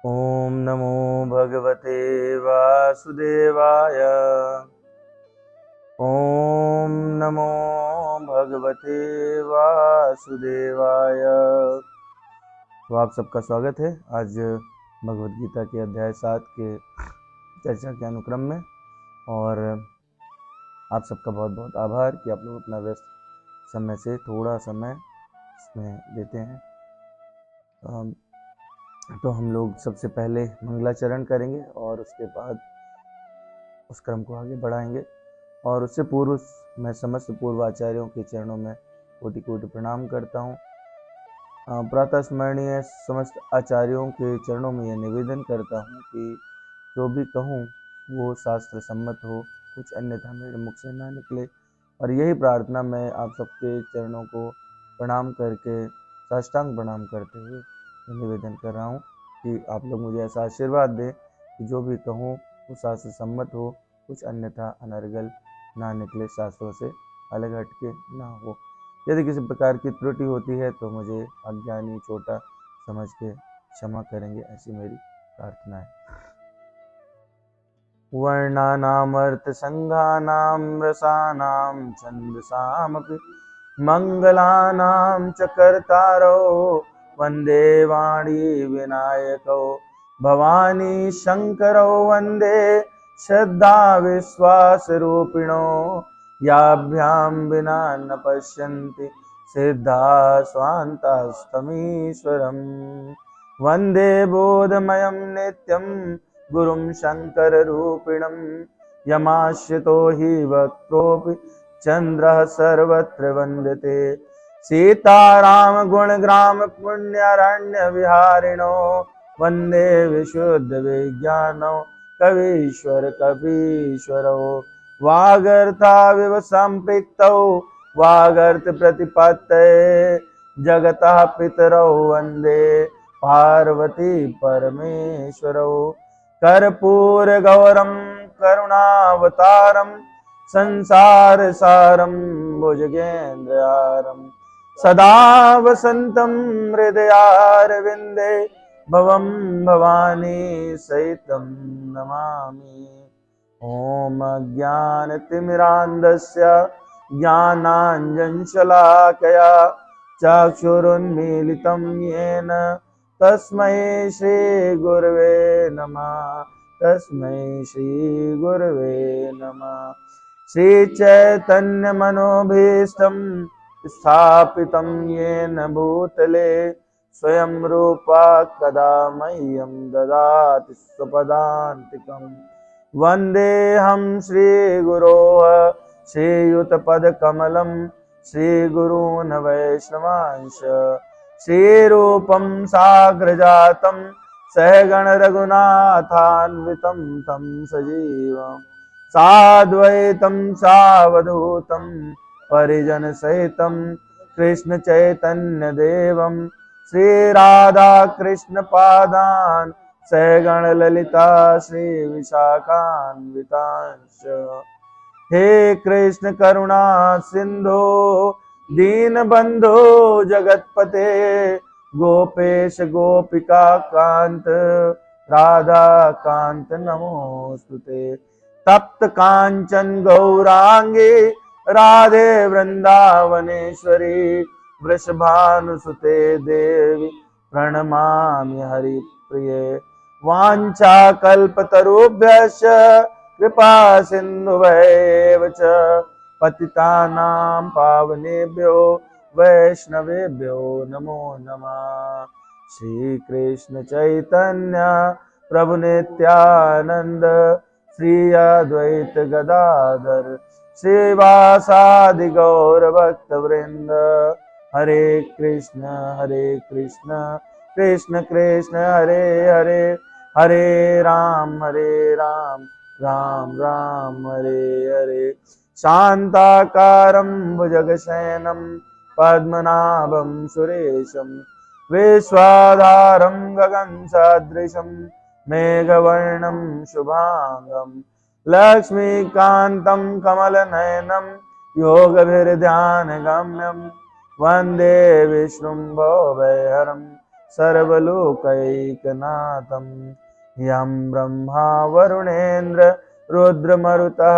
ॐ नमो भगवते वासुदेवाय। ॐ नमो भगवते वासुदेवाय। तो आप सबका स्वागत है आज भगवद गीता के अध्याय 7 के चर्चा के अनुक्रम में। और आप सबका बहुत बहुत आभार कि आप लोग अपना व्यस्त समय से थोड़ा समय इसमें देते हैं। तो हम लोग सबसे पहले मंगलाचरण करेंगे और उसके बाद उस क्रम को आगे बढ़ाएंगे। और उससे पूर्व मैं समस्त पूर्वाचार्यों के चरणों में कोटि कोटि प्रणाम करता हूँ। प्रातः स्मरणीय समस्त आचार्यों के चरणों में यह निवेदन करता हूँ कि जो भी कहूँ वो शास्त्र सम्मत हो, कुछ अन्यथा मेरे मुख से ना निकले। और यही प्रार्थना मैं आप सबके चरणों को प्रणाम करके साष्टांग प्रणाम करते हुए निवेदन कर रहा हूँ कि आप लोग मुझे ऐसा आशीर्वाद दें कि जो भी कहूँ वो शास्त्र सम्मत हो, कुछ अन्यथा अनर्गल ना निकले, शास्त्रों से अलग हटके ना हो। यदि किसी प्रकार की त्रुटि होती है तो मुझे अज्ञानी छोटा समझ के क्षमा करेंगे, ऐसी मेरी प्रार्थना है। वर्णानामर्थ संघानां रसानां छंदसामपि मंगलानां च कर्तारो वंदे वाणी विनायको भवानी शंकरो वंदे श्रद्धा विश्वास रूपिणो याभ्यां विना न पश्यन्ति सिद्धा स्वान्तस्तमीश्वरम् वंदे बोधमयं नित्यं गुरुं शंकररूपिणं यमाश्रितो हि वक्त्रोऽपि चन्द्रः सर्वत्र वन्दते सीताराम गुणग्राम पुण्यरण्य विहारिणो वन्दे विशुद्ध विज्ञानो कवीश्वर कपीश्वरो वागर्ताविव सम्पृक्तौ वागर्त प्रतिपत्तये जगतः पितरौ वन्दे पार्वती परमेश्वरौ कर्पूरगौरं करुणावतारं संसारसारं भुजगेन्द्रहारं सदा वसन्तं हृदयारविन्दे भवं भवानी सहितं नमामि। ॐ अज्ञानतिमिरान्धस्य ज्ञानाञ्जनशलाकया चक्षुरुन्मीलितं येन तस्मै श्रीगुरवे नमः। तस्मै श्रीगुरवे नमः। श्रीचैतन्यमनोभीष्टं स्थापितं येन भूतले स्वयं रूपा कदा मह्यं ददाति स्वपदान्तिकम् वन्देऽहं श्रीगुरोः श्रीयुतपदकमलं श्रीगुरून् वैष्णवांश श्रीरूपं साग्रजातं सहगण रघुनाथान्वितं तं सजीवं साद्वैतं सावधूतं परिजनसहितं कृष्ण चैतन्य देवं श्रीराधा कृष्ण पादान् सहगण ललिता श्री विशाखान्वितांश। हे कृष्ण करुणा सिंधु दीनबंधो जगतपते गोपेश गोपिका कांत राधा कांत नमोस्तुते। तप्त कांचन गौरांगी राधे वृंदावनेश्वरी वृषभानुसुते देवी प्रणमामि हरिप्रिये। वाञ्छाकल्पतरुभ्यश्च कृपा सिन्धुभ्येव च पतितानां पावनेभ्यो वैष्णवेभ्यो नमो नमः। श्री कृष्ण चैतन्य प्रभु नित्यानंद श्री अद्वैत गदाधर श्रीवासादि गौर भक्त वृंद। हरे कृष्ण कृष्ण कृष्ण हरे हरे हरे राम राम राम हरे हरे। शान्ताकारं भुजगशयनं पद्मनाभं सुरेशं विश्वाधारं गगनसदृशं मेघवर्णं शुभांगं लक्ष्मीकान्तं कमलनयनं योगभिर्ध्यानगम्यं वन्दे विष्णुं भवभयहरं सर्वलोकैकनाथं यं ब्रह्मा वरुणेन्द्र रुद्रमरुतः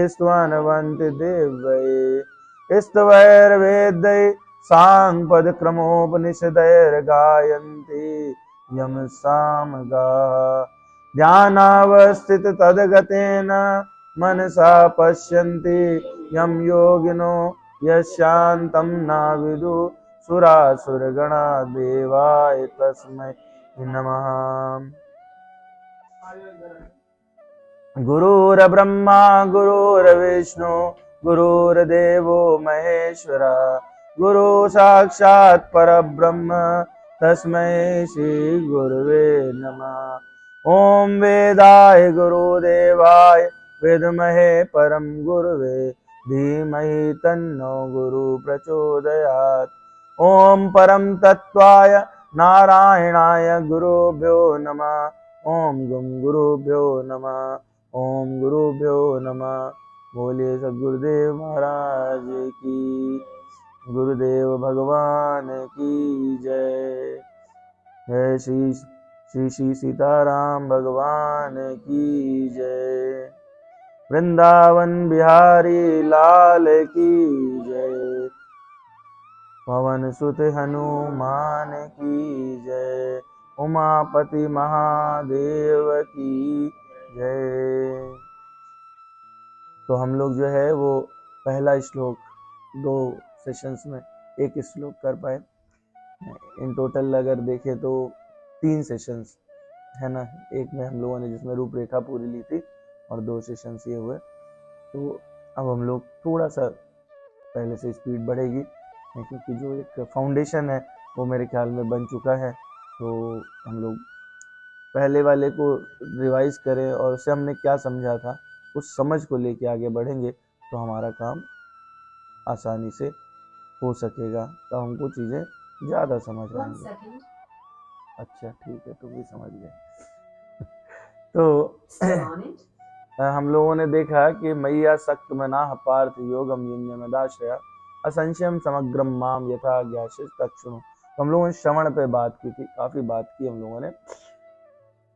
स्तवन्वन्ति दिव्यै स्तवैर्वेदैः साङ्गपदक्रमोपनिषदैर्गायन्ति यं सामगाः ध्यानावस्थिततद्गतेन मनसा पश्यन्ति यं योगिनो यशान्तं न विदुः सुरासुरगणा देवाय तस्मै नमः। गुरुर्ब्रह्मा गुरुर्विष्णु गुरुर्देवो महेश्वरा गुरु साक्षात् परब्रह्म तस्मै श्री गुरुवे नमः। ओम वेदाय गुरुदेवाय विद्महे परम गुरुवे धीमहि तन्नो गुरु प्रचोदयात्। ओम परम तत्वाय नारायणाय गुरुभ्यो नमः। ओम गुम गुरुभ्यो नमः। ओम गुरुभ्यो नमः। बोलिए सद्गुरुदेव महाराज की, गुरुदेव भगवान की जय। जय श्री श्री सीताराम भगवान की जय। वृंदावन बिहारी लाल की जय। पवन सुत हनुमान की जय। उमापति महादेव की जय। तो हम लोग जो है वो पहला श्लोक 2 सेशंस में एक श्लोक कर पाए। इन टोटल अगर देखें तो 3 सेशंस है ना, एक में हम लोगों ने जिसमें रूपरेखा पूरी ली थी और 2 सेशंस ये हुए। तो अब हम लोग थोड़ा सा पहले से स्पीड बढ़ेगी क्योंकि जो एक फाउंडेशन है वो मेरे ख्याल में बन चुका है। तो हम लोग पहले वाले को रिवाइज करें और उससे हमने क्या समझा था उस समझ को लेके आगे बढ़ेंगे तो हमारा काम आसानी से हो सकेगा, तो हमको चीज़ें ज़्यादा समझ आएंगी। अच्छा ठीक है, तो भी समझ गए। तो हम लोगों ने देखा कि मैया सक्त मनाह पार्थ योगम युञ्जनदाश्रया असंशयम समग्रम माम यथा ज्ञासित तत्क्षुणु। तो हम लोगों ने श्रवण पे बात की थी, काफ़ी बात की हम लोगों ने।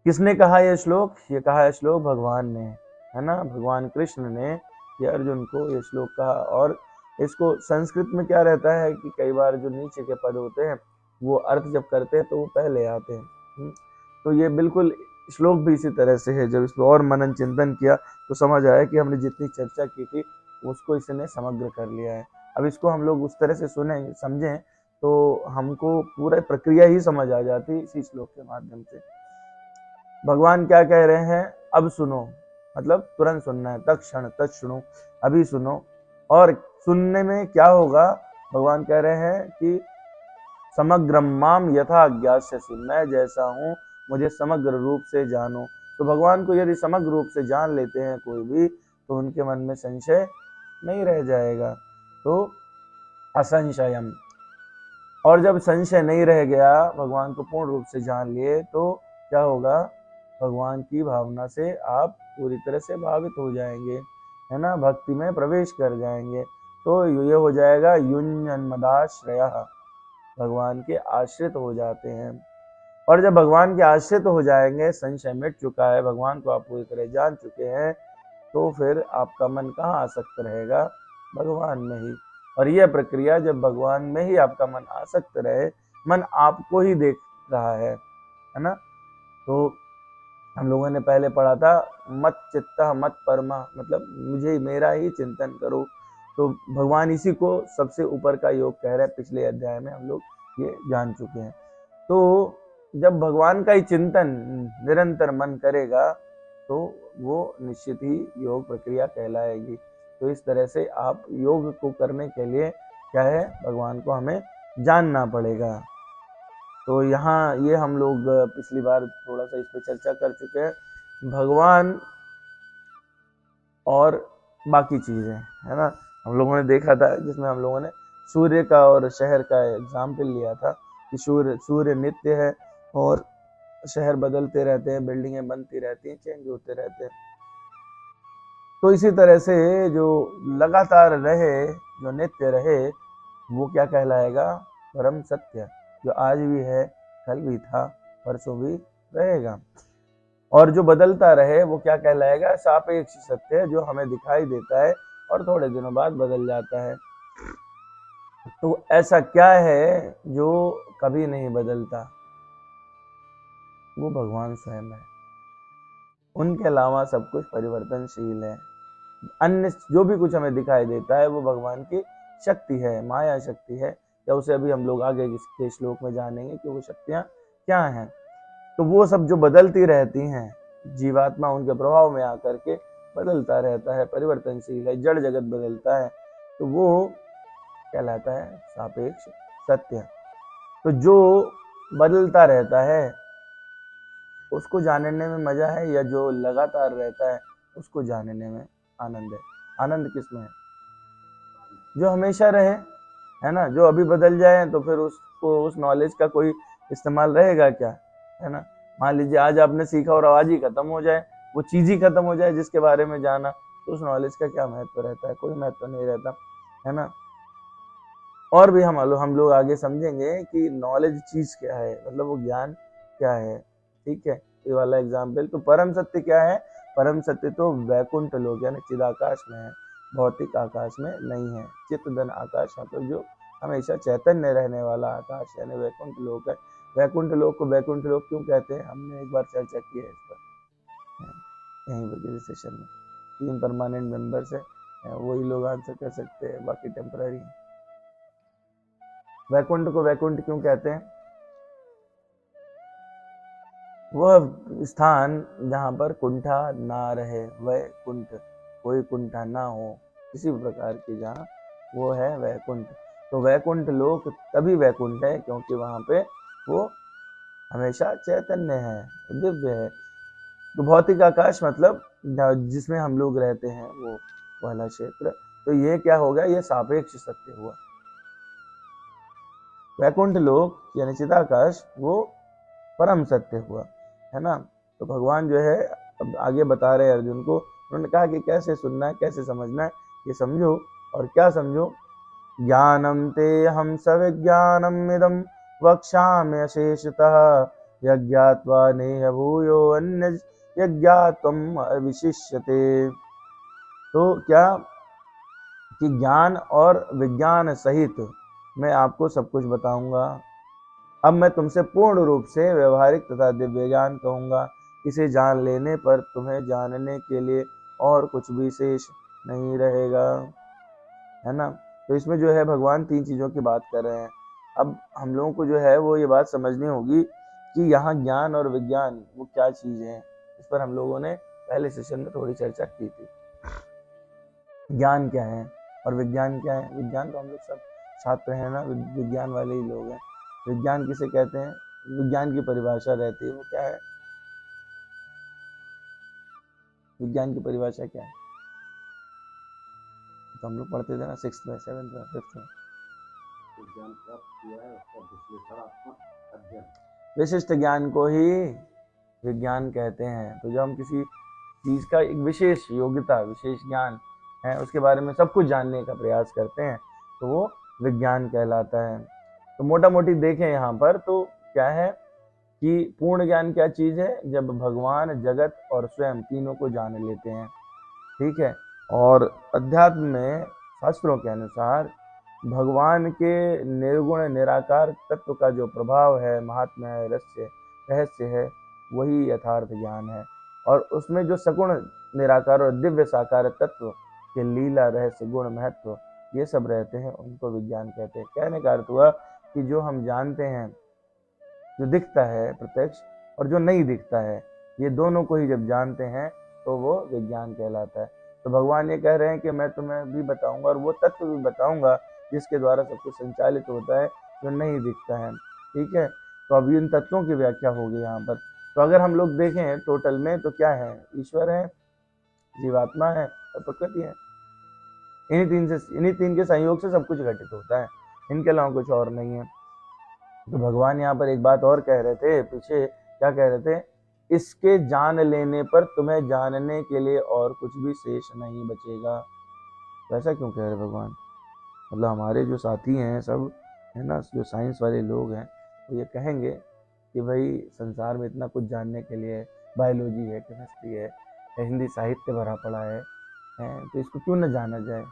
किसने कहा यह श्लोक? ये कहा है श्लोक भगवान ने, है ना। भगवान कृष्ण ने ये अर्जुन को ये श्लोक कहा। और इसको संस्कृत में क्या रहता है कि कई बार जो नीचे के पद होते हैं वो अर्थ जब करते हैं तो वो पहले आते हैं। तो ये बिल्कुल श्लोक भी इसी तरह से है। जब इस पर और मनन चिंतन किया तो समझ आया कि हमने जितनी चर्चा की थी उसको इसने समग्र कर लिया है। अब इसको हम लोग उस तरह से सुने समझें तो हमको पूरा प्रक्रिया ही समझ आ जाती इसी श्लोक के माध्यम से। भगवान क्या कह रहे हैं? अब सुनो, मतलब तुरंत सुनना है, तत्क्षण तत्क्षणु, अभी सुनो। और सुनने में क्या होगा? भगवान कह रहे हैं कि समग्रम माम यथा ज्ञास्यसि, मैं जैसा हूँ मुझे समग्र रूप से जानो। तो भगवान को यदि समग्र रूप से जान लेते हैं कोई भी तो उनके मन में संशय नहीं रह जाएगा। तो असंशयम, और जब संशय नहीं रह गया, भगवान को पूर्ण रूप से जान लिए तो क्या होगा? भगवान की भावना से आप पूरी तरह से भावित हो जाएंगे, है ना, भक्ति में प्रवेश कर जाएंगे। तो ये हो जाएगा युञ्जन्मदाश्रयः, भगवान के आश्रित हो जाते हैं। और जब भगवान के आश्रित हो जाएंगे, संशय मिट चुका है, भगवान को आप पूरी तरह जान चुके हैं, तो फिर आपका मन कहाँ आसक्त रहेगा? भगवान में ही। और यह प्रक्रिया जब भगवान में ही आपका मन आसक्त रहे, मन आपको ही देख रहा है ना। तो हम लोगों ने पहले पढ़ा था मत चित्तः मत परमा, मतलब मुझे मेरा ही चिंतन करो। तो भगवान इसी को सबसे ऊपर का योग कह रहे हैं। पिछले अध्याय में हम लोग ये जान चुके हैं। तो जब भगवान का ही चिंतन निरंतर मन करेगा तो वो निश्चित ही योग प्रक्रिया कहलाएगी। तो इस तरह से आप योग को करने के लिए क्या है, भगवान को हमें जानना पड़ेगा। तो यहाँ ये हम लोग पिछली बार थोड़ा सा इस पर चर्चा कर चुके हैं, भगवान और बाकी चीज़ें, है ना। हम लोगों ने देखा था जिसमें हम लोगों ने सूर्य का और शहर का एग्जाम्पल लिया था कि सूर्य नित्य है और शहर बदलते रहते हैं, बिल्डिंगें बनती रहती हैं, चेंज होते रहते हैं। तो इसी तरह से जो लगातार रहे, जो नित्य रहे, वो क्या कहलाएगा? परम सत्य, जो आज भी है कल भी था, परसों भी रहेगा। और जो बदलता रहे वो क्या कहलाएगा? सापेक्ष सत्य, जो हमें दिखाई देता है और थोड़े दिनों बाद बदल जाता है। तो ऐसा क्या है जो कभी नहीं बदलता? वो भगवान स्वयं है। उनके अलावा सब कुछ परिवर्तनशील है। अन्य जो भी कुछ हमें दिखाई देता है वो भगवान की शक्ति है, माया शक्ति है, या उसे अभी हम लोग आगे के श्लोक में जानेंगे कि वो शक्तियां क्या हैं। तो वो सब जो बदलती रहती हैं, जीवात्मा उनके प्रभाव में आकर के बदलता रहता है, परिवर्तनशील है, जड़ जगत बदलता है, तो वो कहलाता है सापेक्ष सत्य। तो जो बदलता रहता है उसको जानने में मजा है, या जो लगातार रहता है उसको जानने में आनंद है? आनंद किसमें है? जो हमेशा रहे, है ना। जो अभी बदल जाए तो फिर उसको, उस नॉलेज का कोई इस्तेमाल रहेगा क्या, है ना। मान लीजिए आज आपने सीखा और आज ही खत्म हो जाए, वो चीज ही खत्म हो जाए जिसके बारे में जाना, तो उस नॉलेज का क्या महत्व रहता है? कोई महत्व नहीं रहता, है ना। और भी हम लोग आगे समझेंगे कि नॉलेज चीज क्या है, मतलब वो ज्ञान क्या है। ठीक है, ये वाला एग्जाम्पल। तो परम सत्य क्या है? परम सत्य तो वैकुंठ लोक यानी चिदाकाश में है, भौतिक आकाश में नहीं है। चित्तधन आकाश मतलब जो हमेशा चैतन्य रहने वाला आकाश यानी वैकुंठ लोक है। वैकुंठ लोक को वैकुंठ लोक क्यों कहते हैं? हमने एक बार चर्चा की है इस पर, यहीं पर सेशन में। 3 परमानेंट मेंबर्स है, वही लोग आंसर कर सकते हैं, बाकी टेम्पररी है। वैकुंठ को वैकुंठ क्यों कहते हैं? वह स्थान जहाँ पर कुंठा ना रहे, वह कुंठ, कोई कुंठा ना हो, किसी भी प्रकार की, जहाँ वो है वैकुंठ। तो वैकुंठ लोक तभी वैकुंठ है क्योंकि वहाँ पे वो हमेशा चैतन्य है, दिव्य है। तो भौतिक आकाश मतलब जिसमें हम लोग रहते हैं वो वाला क्षेत्र। तो ये क्या होगा? ये सापेक्ष सत्य हुआ। वैकुंठ लोक यानी चिदाकाश वो परम सत्य हुआ, है ना। तो भगवान जो है अब आगे बता रहे हैं अर्जुन को। उन्होंने कहा कि कैसे सुनना है, कैसे समझना है, ये समझो। और क्या समझो? ज्ञानम ते हम सविज्ञानम इदम वक्ष्यामि अशेषतः यज्ञात्वा नेह भूयो अन्य यज्ञात्वम अविशिष्यते। तो क्या कि ज्ञान और विज्ञान सहित मैं आपको सब कुछ बताऊंगा। अब मैं तुमसे पूर्ण रूप से व्यवहारिक तथा दिव्य ज्ञान कहूंगा। इसे जान लेने पर तुम्हें जानने के लिए और कुछ भी शेष नहीं रहेगा, है ना। तो इसमें जो है भगवान 3 चीजों की बात कर रहे हैं। अब हम लोगों को जो है वो ये बात समझनी होगी कि यहाँ ज्ञान और विज्ञान वो क्या चीज है। इस पर हम लोगों ने पहले सेशन में थोड़ी चर्चा की थी। ज्ञान क्या है और विज्ञान क्या है? विज्ञान तो हम लोग सब छात्र हैं ना, विज्ञान वाले ही लोग हैं। विज्ञान किसे कहते हैं? विज्ञान की परिभाषा रहती है, वो क्या है? विज्ञान की परिभाषा क्या है? तो हम लोग पढ़ते थे ना 6th में, 7th में, 5th में। विज्ञान प्राप्त किया है उसका विश्लेषणात्मक अध्ययन, विशिष्ट ज्ञान को ही विज्ञान कहते हैं। तो जब हम किसी चीज का एक विशेष योग्यता, विशेष ज्ञान है, उसके बारे में सब कुछ जानने का प्रयास करते हैं, तो वो विज्ञान कहलाता है। तो मोटा मोटी देखें यहाँ पर तो क्या है कि पूर्ण ज्ञान क्या चीज है? जब भगवान, जगत और स्वयं तीनों को जान लेते हैं। ठीक है। और अध्यात्म में शास्त्रों के अनुसार भगवान के निर्गुण निराकार तत्व का जो प्रभाव है, महात्म्य है, रहस्य है, वही यथार्थ ज्ञान है। और उसमें जो सगुण निराकार और दिव्य साकार तत्व के लीला, रहस्य, गुण, महत्व ये सब रहते हैं, उनको विज्ञान कहते हैं। कहने का अर्थ हुआ कि जो हम जानते हैं, जो दिखता है प्रत्यक्ष और जो नहीं दिखता है, ये दोनों को ही जब जानते हैं तो वो विज्ञान कहलाता है। तो भगवान ये कह रहे हैं कि मैं तुम्हें भी बताऊंगा और वो तत्व भी बताऊंगा जिसके द्वारा सब कुछ संचालित होता है, जो नहीं दिखता है। ठीक है। तो अभी इन तत्वों की व्याख्या होगी यहाँ पर। तो अगर हम लोग देखें टोटल में तो क्या है? ईश्वर है, जीवात्मा है और प्रकृति है। इन्हीं तीन के संयोग से सब कुछ घटित होता है, इनके अलावा कुछ और नहीं है। तो भगवान यहाँ पर एक बात और कह रहे थे पीछे, क्या कह रहे थे? इसके जान लेने पर तुम्हें जानने के लिए और कुछ भी शेष नहीं बचेगा। तो ऐसा क्यों कह रहे भगवान? मतलब हमारे जो साथी हैं सब, है ना, जो साइंस वाले लोग हैं, तो ये कहेंगे कि भाई संसार में इतना कुछ जानने के लिए, बायोलॉजी है, केमिस्ट्री है, हिंदी साहित्य भरा पड़ा है, तो इसको क्यों न जाना जाए।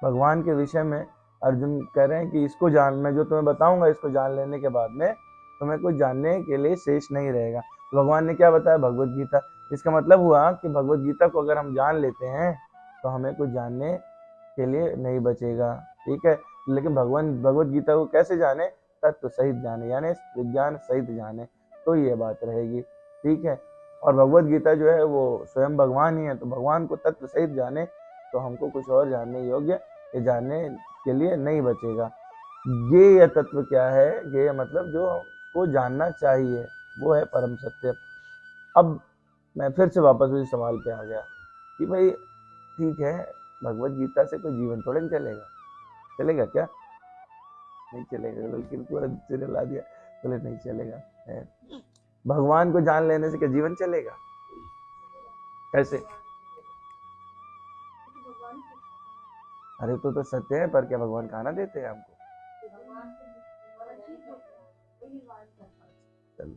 भगवान के विषय में अर्जुन कह रहे हैं कि इसको जान, मैं जो तुम्हें बताऊंगा इसको जान लेने के बाद में तुम्हें कुछ जानने के लिए शेष नहीं रहेगा। तो भगवान ने क्या बताया, भगवत गीता। इसका मतलब हुआ कि भगवत गीता को अगर हम जान लेते हैं तो हमें कुछ जानने के लिए नहीं बचेगा, ठीक है। लेकिन भगवान भगवत गीता को कैसे जाने, तत्व सहित जाने, यानी विज्ञान सहित जाने, तो ये बात रहेगी, ठीक है। और भगवत गीता जो है वो स्वयं भगवान ही है, तो भगवान को तत्व सहित जाने तो हमको कुछ और जानने योग्य ये जानने के लिए नहीं बचेगा। ये तत्व क्या है, ये मतलब जो को जानना चाहिए वो है परम सत्य। अब मैं फिर से वापस उसी सवाल पे आ गया कि भाई ठीक है, भगवत गीता से कोई जीवन थोड़े नहीं चलेगा, चलेगा क्या, नहीं चलेगा, बल्कि पूरा सिरे ला दिया, बोले नहीं चलेगा है। भगवान को जान लेने से क्या जीवन चलेगा, कैसे। अरे तो सत्य है, पर क्या भगवान खाना देते हैं हमको। चलो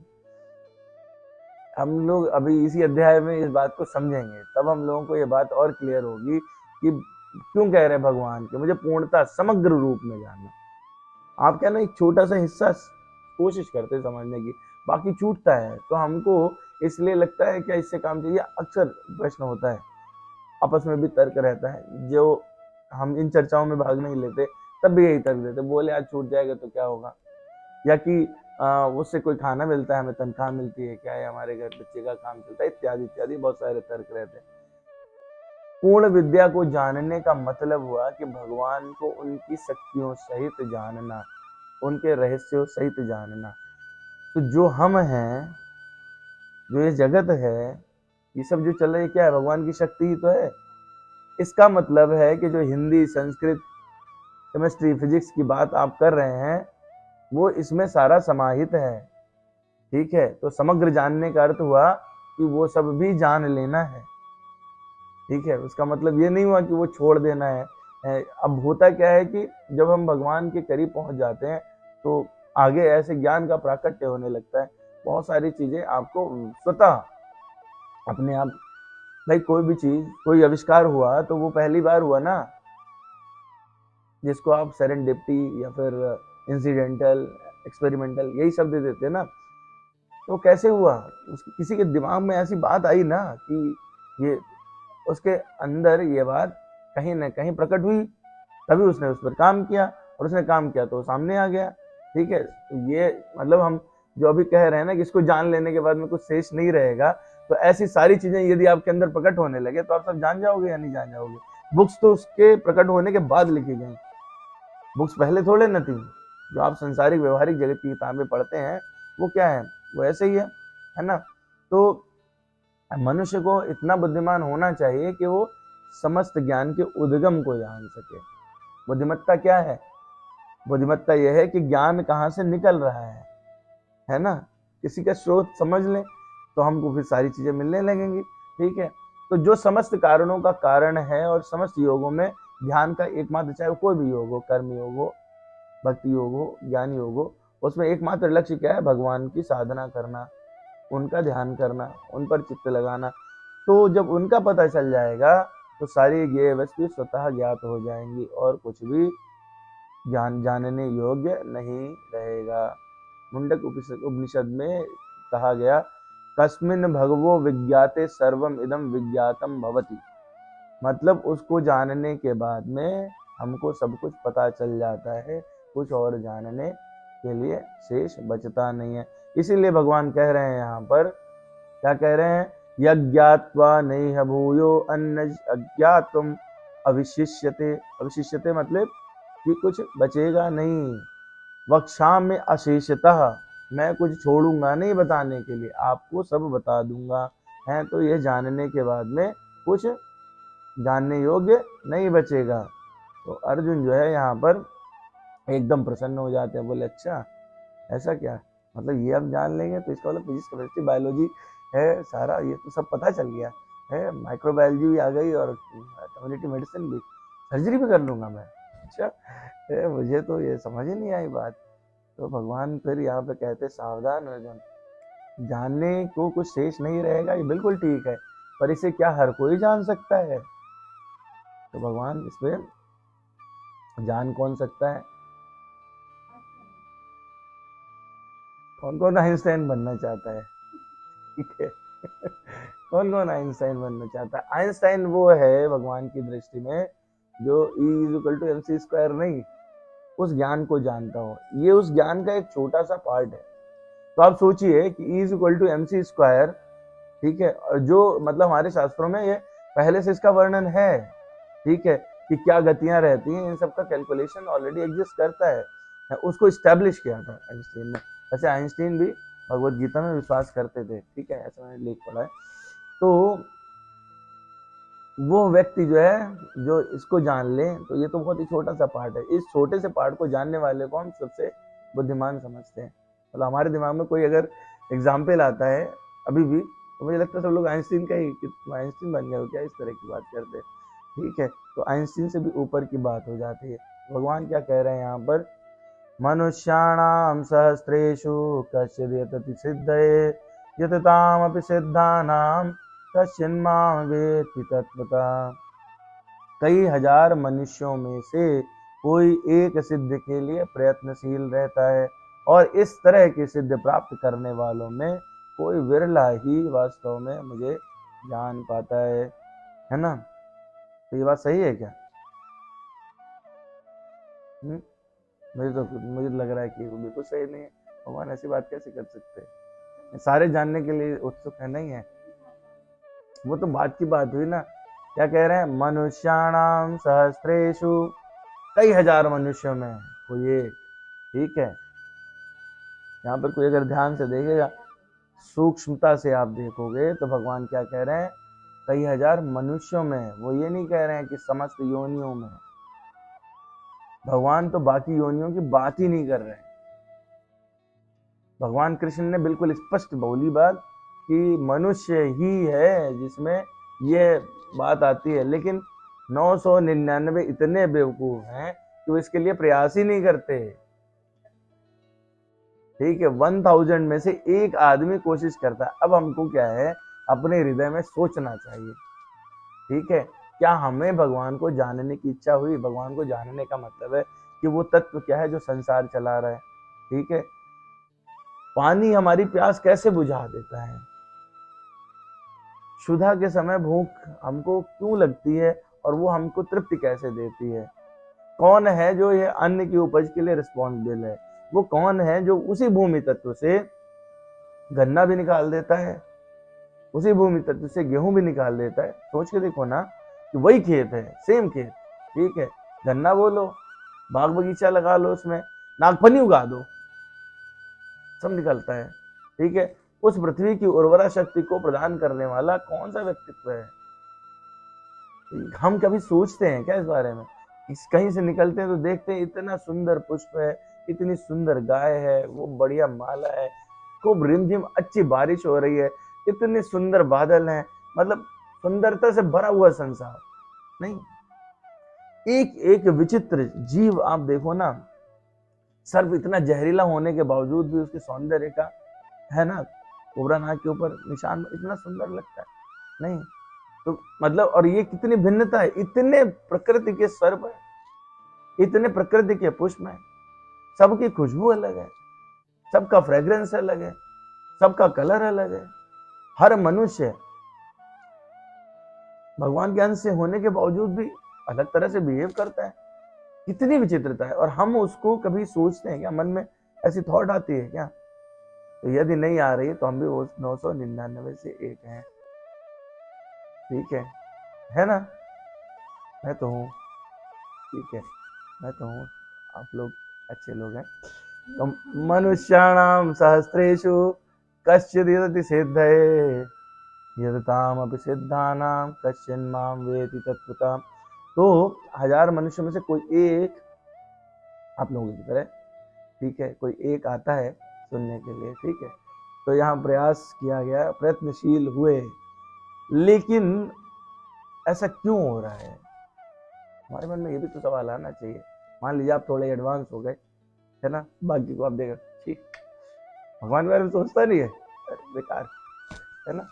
हम लोग अभी इसी अध्याय में इस बात को समझेंगे, तब हम लोगों को ये बात और क्लियर होगी कि क्यों कह रहे हैं भगवान के मुझे पूर्णता समग्र रूप में जानना। आप क्या ना एक छोटा सा हिस्सा कोशिश करते समझने की, बाकी छूटता है, तो हमको इसलिए लगता है क्या इससे काम चाहिए। अक्सर प्रश्न होता है, आपस में भी तर्क रहता है, जो हम इन चर्चाओं में भाग नहीं लेते तब भी यही तर्क देते, बोले आज छूट जाएगा तो क्या होगा, या कि उससे कोई खाना मिलता है, हमें तनख्वाह मिलती है क्या, है हमारे घर बच्चे का काम चलता है, इत्यादि इत्यादि बहुत सारे तर्क रहते हैं। पूर्ण विद्या को जानने का मतलब हुआ कि भगवान को उनकी शक्तियों सहित जानना, उनके रहस्यों सहित जानना। तो जो हम हैं, जो ये जगत है, ये सब जो चल रहा है क्या है, भगवान की शक्ति ही तो है। इसका मतलब है कि जो हिंदी, संस्कृत, केमिस्ट्री, फिजिक्स की बात आप कर रहे हैं वो इसमें सारा समाहित है, ठीक है। तो समग्र जानने का अर्थ हुआ कि वो सब भी जान लेना है, ठीक है। उसका मतलब ये नहीं हुआ कि वो छोड़ देना है। अब होता क्या है कि जब हम भगवान के करीब पहुंच जाते हैं तो आगे ऐसे ज्ञान का प्राकट्य होने लगता है, बहुत सारी चीजें आपको स्वतः अपने आप। भाई कोई भी चीज, कोई आविष्कार हुआ तो वो पहली बार हुआ ना, जिसको आप सेरेंडिपिटी या फिर इंसिडेंटल, एक्सपेरिमेंटल यही शब्द दे देते हैं ना। तो कैसे हुआ, किसी के दिमाग में ऐसी बात आई ना कि ये, उसके अंदर ये बात कहीं ना कहीं प्रकट हुई, तभी उसने उस पर काम किया, और उसने काम किया तो सामने आ गया, ठीक है। तो ये मतलब हम जो अभी कह रहे हैं ना कि इसको जान लेने के बाद में कुछ शेष नहीं रहेगा, तो ऐसी सारी चीजें यदि आपके अंदर प्रकट होने लगे तो आप सब जान जाओगे या नहीं जान जाओगे। बुक्स तो उसके प्रकट होने के बाद लिखी गई, बुक्स पहले थोड़े न थी। जो आप संसारिक व्यवहारिक जगत की किताबें पढ़ते हैं वो क्या है, वो ऐसे ही है ना। तो मनुष्य को इतना बुद्धिमान होना चाहिए कि वो समस्त ज्ञान के उद्गम को जान सके। बुद्धिमत्ता क्या है, बुद्धिमत्ता यह है कि ज्ञान कहाँ से निकल रहा है ना। किसी का स्रोत समझ लें तो हमको फिर सारी चीजें मिलने लगेंगी, ठीक है। तो जो समस्त कारणों का कारण है, और समस्त योगों में ध्यान का एकमात्र, चाहे वो कोई भी योग हो, कर्म योग हो, भक्ति योग हो, ज्ञान योग हो, उसमें एकमात्र लक्ष्य क्या है, भगवान की साधना करना, उनका ध्यान करना, उन पर चित्त लगाना। तो जब उनका पता चल जाएगा तो सारी ये वस्तु स्वतः ज्ञात हो जाएंगी और कुछ भी जानने योग्य नहीं रहेगा। मुंडक उपनिषद में कहा गया, कस्मिन भगवो विज्ञाते सर्वम इदम विज्ञातम भवति। मतलब उसको जानने के बाद में हमको सब कुछ पता चल जाता है, कुछ और जानने के लिए शेष बचता नहीं है। इसीलिए भगवान कह रहे हैं यहाँ पर, क्या कह रहे हैं, यज्ञात्वा नैह भूयो अन्न अज्ञातुम अविशिष्यते। अविशिष्यते मतलब कि कुछ बचेगा नहीं। वक्षाम में अशेषतः, मैं कुछ छोड़ूंगा नहीं बताने के लिए, आपको सब बता दूंगा है। तो ये जानने के बाद में कुछ जानने योग्य नहीं बचेगा। तो अर्जुन जो है यहाँ पर एकदम प्रसन्न हो जाते हैं, बोले अच्छा ऐसा क्या, मतलब ये हम जान लेंगे तो इसका मतलब फिजिक्स, केमिस्ट्री, बायोलॉजी है सारा, ये तो सब पता चल गया है, माइक्रोबायोलॉजी भी आ गई और कम्युनिटी मेडिसिन भी, सर्जरी भी कर लूंगा मैं। अच्छा मुझे तो ये समझ ही नहीं आई बात। तो भगवान फिर यहाँ पे कहते सावधान अर्जुन, जानने को कुछ शेष नहीं रहेगा, ये बिल्कुल ठीक है, पर इसे क्या हर कोई जान सकता है? तो भगवान इस पे जान कौन सकता है? कौन कौन आइंस्टाइन बनना चाहता है? ठीक है। कौन कौन आइंस्टाइन बनना चाहता है? आइंस्टाइन वो है भगवान की दृष्टि में जो E=mc² नहीं, उस ज्ञान को जानता हो। ये उस ज्ञान का एक छोटा सा पार्ट है। तो आप सोचिए कि E=mc², ठीक है, और जो मतलब हमारे शास्त्रों में ये पहले से इसका वर्णन है, ठीक है, कि क्या गतियां रहती हैं, इन सब का कैलकुलेशन ऑलरेडी एग्जिस्ट करता है, उसको इस्टेब्लिश किया था आइंस्टीन ने। वैसे आइंस्टीन भी भगवत गीता में विश्वास करते थे, ठीक है, ऐसा मैंने लेख पढ़ा है। तो वो व्यक्ति जो है जो इसको जान ले, तो ये तो बहुत ही छोटा सा पार्ट है, इस छोटे से पार्ट को जानने वाले को हम सबसे बुद्धिमान समझते हैं। मतलब हमारे दिमाग में कोई अगर एग्जाम्पल आता है अभी भी, तो मुझे लगता है सब लोग आइंस्टीन का ही, आइंस्टीन बन गए हो क्या, इस तरह की बात करते हैं, ठीक है। तो आइंस्टीन से भी ऊपर की बात हो जाती है। भगवान क्या कह रहे हैं यहाँ पर, मनुष्याणाम सहस्रेषु कश्चिद् यतति सिद्धये यततामपि सिद्धानाम कश्चिन्मां वेत्ति तत्त्वतः। कई हजार मनुष्यों में से कोई एक सिद्ध के लिए प्रयत्नशील रहता है, और इस तरह की सिद्ध प्राप्त करने वालों में कोई विरला ही वास्तव में मुझे जान पाता है ना। तो ये बात सही है क्या? मुझे लग रहा है कि वो बिल्कुल सही नहीं है। भगवान ऐसी बात कैसे कर सकते हैं? सारे जानने के लिए उत्सुक है, नहीं है? वो तो बात की बात हुई ना, क्या कह रहे हैं, मनुष्याणाम सहस्रेषु, कई हजार मनुष्यों में कोई एक, ठीक है। यहाँ पर कोई अगर ध्यान से देखेगा, सूक्ष्मता से आप देखोगे, तो भगवान क्या कह रहे हैं, कई हजार मनुष्यों में। वो ये नहीं कह रहे हैं कि समस्त योनियों में। भगवान तो बाकी योनियों की बात ही नहीं कर रहे हैं। भगवान कृष्ण ने बिल्कुल स्पष्ट बोली बात कि मनुष्य ही है जिसमें ये बात आती है, लेकिन 999 इतने बेवकूफ हैं कि वो इसके लिए प्रयास ही नहीं करते, ठीक है। 1000 में से एक आदमी कोशिश करता है। अब हमको क्या है, अपने हृदय में सोचना चाहिए, ठीक है। क्या हमें भगवान को जानने की इच्छा हुई? भगवान को जानने का मतलब है कि वो तत्व क्या है जो संसार चला रहा है, ठीक है। पानी हमारी प्यास कैसे बुझा देता है? क्षुधा के समय भूख हमको क्यों लगती है और वो हमको तृप्ति कैसे देती है? कौन है जो ये अन्न की उपज के लिए रिस्पॉन्सिबल है? वो कौन है जो उसी भूमि तत्व से गन्ना भी निकाल देता है, उसी भूमि तत्व से गेहूं भी निकाल देता है? सोच के देखो ना कि वही खेत है, सेम खेत, ठीक है। गन्ना बोलो, बाग बगीचा लगा लो, उसमें नागफनी उगा दो, सब निकलता है, ठीक है। उस पृथ्वी की उर्वरा शक्ति को प्रदान करने वाला कौन सा व्यक्तित्व है? हम कभी सोचते हैं क्या इस बारे में? कहीं से निकलते हैं तो देखते हैं इतना सुंदर पुष्प है, इतनी सुंदर गाय है, वो बढ़िया माला है, खूब रिमझिम अच्छी बारिश हो रही है, इतने सुंदर बादल हैं, मतलब सुंदरता से भरा हुआ संसार। नहीं, एक एक विचित्र जीव आप देखो ना, सर्प इतना जहरीला होने के बावजूद भी उसके सौंदर्य का, है ना, कोबरा नाग के ऊपर निशान इतना सुंदर लगता है, नहीं? तो मतलब, और ये कितनी भिन्नता है, इतने प्रकृति के सर्प है, इतने प्रकृति के पुष्प है, सबकी खुशबू अलग है, सबका फ्रेग्रेंस अलग है, सबका कलर अलग है। हर मनुष्य भगवान के अंश से होने के बावजूद भी अलग तरह से बिहेव करता है। कितनी विचित्रता है, और हम उसको कभी सोचते हैं क्या? मन में ऐसी थॉट आती है क्या? तो यदि नहीं आ रही तो हम भी वो 999 से एक हैं, ठीक है ना? मैं तो हूँ, ठीक है, मैं तो हूँ, आप लोग अच्छे लोग हैं। तो मनुष्याणाम सहस्रेषु कश्चिद् यतति सिद्धये यततामपि सिद्धानां कश्चिन्मां वेत्ति तत्त्वतः। तो 1000 मनुष्यों में से कोई एक, आप लोगों की तरह, ठीक है, कोई एक आता है सुनने के लिए, ठीक है। तो यहाँ प्रयास किया गया, प्रयत्नशील हुए, लेकिन ऐसा क्यों हो रहा है? हमारे मन में ये भी तो सवाल आना चाहिए। मान लीजिए आप थोड़े एडवांस हो गए, है ना। बाकी को आप देखो ठीक, भगवान के बारे में सोचता नहीं है, बेकार, है ना।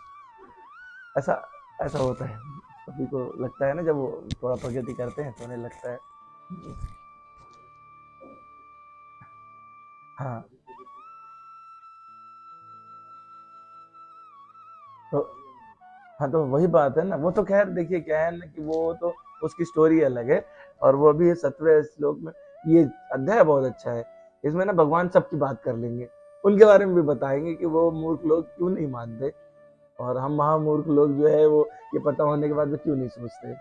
ऐसा ऐसा होता है, सभी को लगता है ना, जब वो थोड़ा प्रगति करते हैं तो उन्हें लगता है। हाँ तो हाँ तो वही बात है ना, वो तो खैर देखिए क्या है ना कि वो तो उसकी स्टोरी अलग है। और वो भी 17वें श्लोक में, ये अध्याय बहुत अच्छा है, इसमें ना भगवान सबकी बात कर लेंगे, उनके बारे में भी बताएंगे कि वो मूर्ख लोग क्यों नहीं मानते, और हम महामूर्ख लोग जो है वो ये पता होने के बाद भी क्यों नहीं सोचते।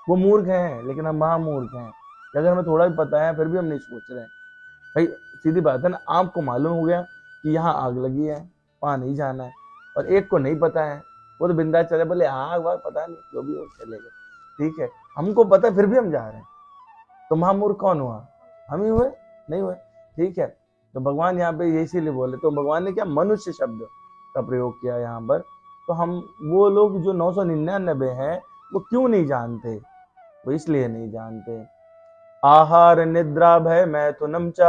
वो मूर्ख हैं लेकिन हम महामूर्ख हैं, कि अगर हमें थोड़ा भी पता है फिर भी हम नहीं सोच रहे हैं। भाई सीधी बात है ना, आपको मालूम हो गया कि यहाँ आग लगी है, वहां नहीं जाना है, और एक को नहीं पता है, वो तो बिंदास चले, बोले आग वाग पता नहीं जो भी हो चलेगा, ठीक है। हमको पता है फिर भी हम जा रहे हैं, तो महामूर्ख कौन हुआ, हम ही हुए, नहीं हुए, ठीक है। तो भगवान यहाँ पे ये इसीलिए बोले, तो भगवान ने क्या मनुष्य शब्द का प्रयोग किया यहाँ पर। तो हम वो लोग जो 999 हैं वो क्यों नहीं जानते, वो इसलिए नहीं जानते। आहार निद्रा भय मैथुनम च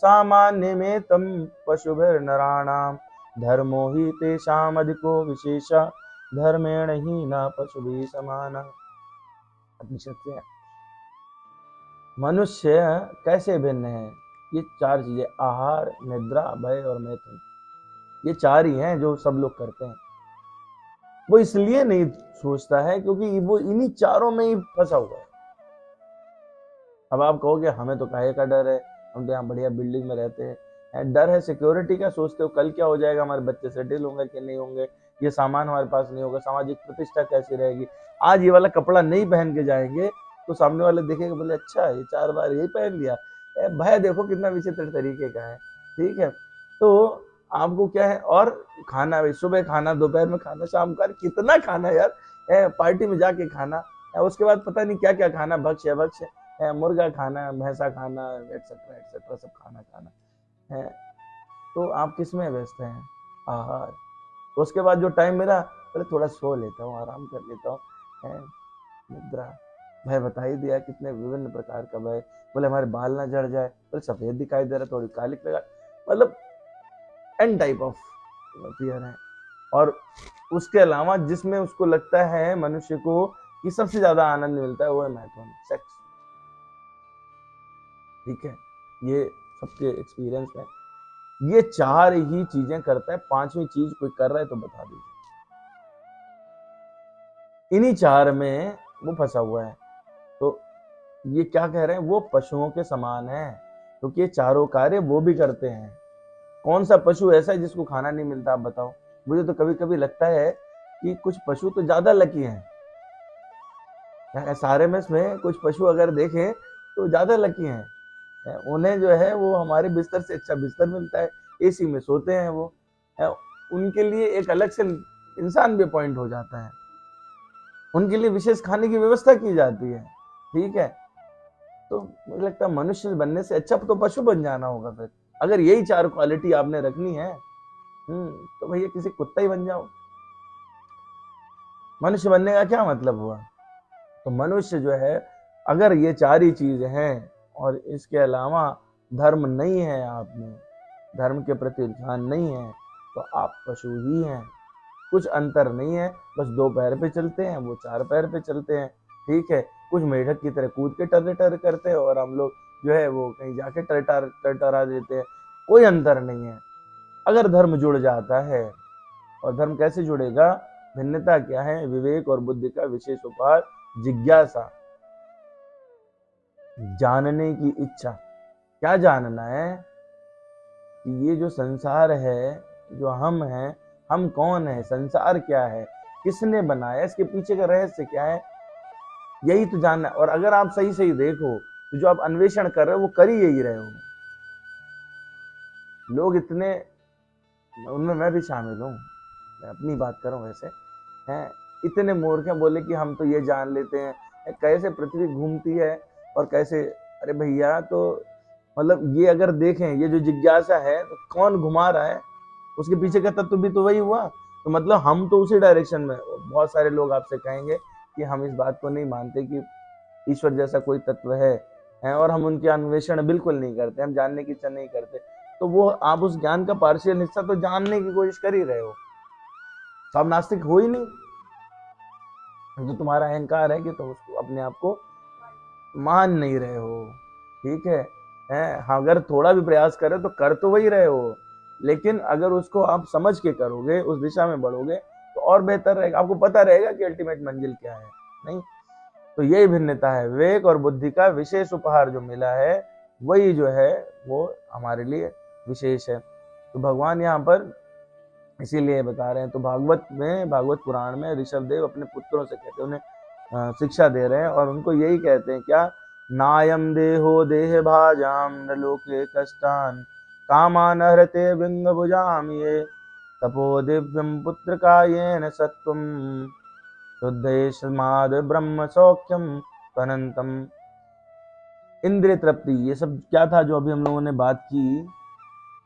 सामान्य में तम पशुभिर्नराणाम धर्मो ही तेषाम अधिको विशेषा धर्मेण ही न पशुभिः समाना। उपनिषद से मनुष्य कैसे भिन्न है, ये चार चीजें, आहार निद्रा भय और मैथुन, ये चार ही हैं जो सब लोग करते हैं। वो इसलिए नहीं सोचता है क्योंकि वो इन्हीं चारों में ही फंसा हुआ है। अब आप कहोगे हमें तो काहे का डर है, हम तो यहाँ बढ़िया बिल्डिंग में रहते हैं। डर है सिक्योरिटी का, सोचते हो कल क्या हो जाएगा, हमारे बच्चे सेटल होंगे कि नहीं होंगे, ये सामान हमारे पास नहीं होगा, सामाजिक प्रतिष्ठा कैसी रहेगी। आज ये वाला कपड़ा नहीं पहन के जाएंगे तो सामने वाले देखेंगे, बोले अच्छा ये 4 बार यही पहन लिया, भय देखो कितना विचित्र तरीके का है, ठीक है। तो आपको क्या है, और खाना भी, सुबह खाना, दोपहर में खाना, शाम का कितना खाना यार, पार्टी में जाके खाना, उसके बाद पता नहीं क्या क्या खाना, भक्ष्य अभक्ष्य, मुर्गा खाना, भैंसा खाना, एटसेट्रा एटसेट्रा, सब खाना खाना है। तो आप किस में व्यस्त हैं, आहार। उसके बाद जो टाइम मेरा, पहले थोड़ा सो लेता हूँ, आराम कर लेता हूँ, निद्रा। भय बता ही दिया, कितने विभिन्न प्रकार का भय, बोले हमारे बाल ना झड़ जाए, बोले सफेद दिखाई दे रहा, थोड़ी कालिक लगा, मतलब एन टाइप ऑफ फियर है। और उसके अलावा जिसमें उसको लगता है मनुष्य को कि सबसे ज्यादा आनंद मिलता है, वो है मैथुन, सेक्स, ठीक है। ये सबके एक्सपीरियंस है, ये चार ही चीजें करता है, पांचवी चीज कोई कर रहा है तो बता दीजिए। इन्हीं चार में वो फंसा हुआ है। तो ये क्या कह रहे हैं, वो पशुओं के समान है, क्योंकि ये चारों कार्य वो भी करते हैं। कौन सा पशु ऐसा है जिसको खाना नहीं मिलता, आप बताओ। मुझे तो कभी कभी लगता है कि कुछ पशु तो ज्यादा लकी हैं, सारे में इसमें कुछ पशु अगर देखें तो ज्यादा लकी हैं। उन्हें जो है वो हमारे बिस्तर से अच्छा बिस्तर मिलता है, एसी में सोते हैं वो, उनके लिए एक अलग से इंसान भी अपॉइंट हो जाता है, उनके लिए विशेष खाने की व्यवस्था की जाती है, ठीक है। तो मुझे लगता है मनुष्य बनने से अच्छा तो पशु बन जाना होगा फिर, अगर यही चार क्वालिटी आपने रखनी है। तो भैया किसी कुत्ता ही बन जाओ। मनुष्य बनने का क्या मतलब हुआ, तो मनुष्य जो है, अगर ये चार ही चीज हैं और इसके अलावा धर्म नहीं है, आप में धर्म के प्रति रुझान नहीं है, तो आप पशु ही हैं। कुछ अंतर नहीं है, बस 2 पैर पे चलते हैं, वो 4 पैर पे चलते हैं, ठीक है। कुछ मेढक की तरह कूद के टर टर करते हैं, और हम लोग जो है वो कहीं जाके टरटरा देते हैं। कोई अंतर नहीं है। अगर धर्म जुड़ जाता है, और धर्म कैसे जुड़ेगा, भिन्नता क्या है, विवेक और बुद्धि का विशेष उपहार, जिज्ञासा, जानने की इच्छा। क्या जानना है कि ये जो संसार है, जो हम हैं, हम कौन है, संसार क्या है, किसने बनाया, इसके पीछे का रहस्य क्या है, यही तो जानना है। और अगर आप सही सही देखो तो जो आप अन्वेषण कर रहे हो वो कर ही यही रहे हो। लोग इतने, उनमें मैं भी शामिल हूँ, मैं अपनी बात करूँ वैसे, हैं इतने मूर्ख हैं, बोले कि हम तो ये जान लेते हैं कैसे पृथ्वी घूमती है और कैसे। अरे भैया, तो मतलब ये अगर देखें, ये जो जिज्ञासा है तो कौन घुमा रहा है, उसके पीछे का तत्व भी तो वही हुआ। तो मतलब हम तो उसी डायरेक्शन में। बहुत सारे लोग आपसे कहेंगे कि हम इस बात को नहीं मानते कि ईश्वर जैसा कोई तत्व है, हैं और हम उनके अन्वेषण बिल्कुल नहीं करते, हम जानने की इच्छा नहीं करते, तो वो आप उस ज्ञान का पार्शियल हिस्सा तो जानने की कोशिश कर ही रहे हो, तो आप नास्तिक हो ही नहीं। जो तुम्हारा अहंकार है कि तुम उसको अपने आप को मान नहीं रहे हो, ठीक है, हाँ, अगर थोड़ा भी प्रयास करे तो कर तो वही रहे हो, लेकिन अगर उसको आप समझ के करोगे, उस दिशा में बढ़ोगे तो और बेहतर रहेगा, आपको पता रहेगा कि अल्टीमेट मंजिल क्या है। नहीं, तो यही भिन्नता है, विवेक और बुद्धि का विशेष उपहार जो मिला है वही जो है वो हमारे लिए विशेष है। तो भगवान यहाँ पर इसीलिए बता रहे हैं। तो भागवत में, भागवत पुराण में ऋषभ देव अपने पुत्रों से कहते हैं, उन्हें शिक्षा दे रहे हैं और उनको यही कहते हैं क्या, नायम देहो देह भाजाम न लोके कष्टान कामान हरते बिंग भुजाम ये तपो दिव्यम पुत्र कायेन सत्वम शुद्धेशमाद ब्रह्म सौख्यम अनंतम। इंद्रिय तृप्ति, ये सब क्या था जो अभी हम लोगों ने बात की,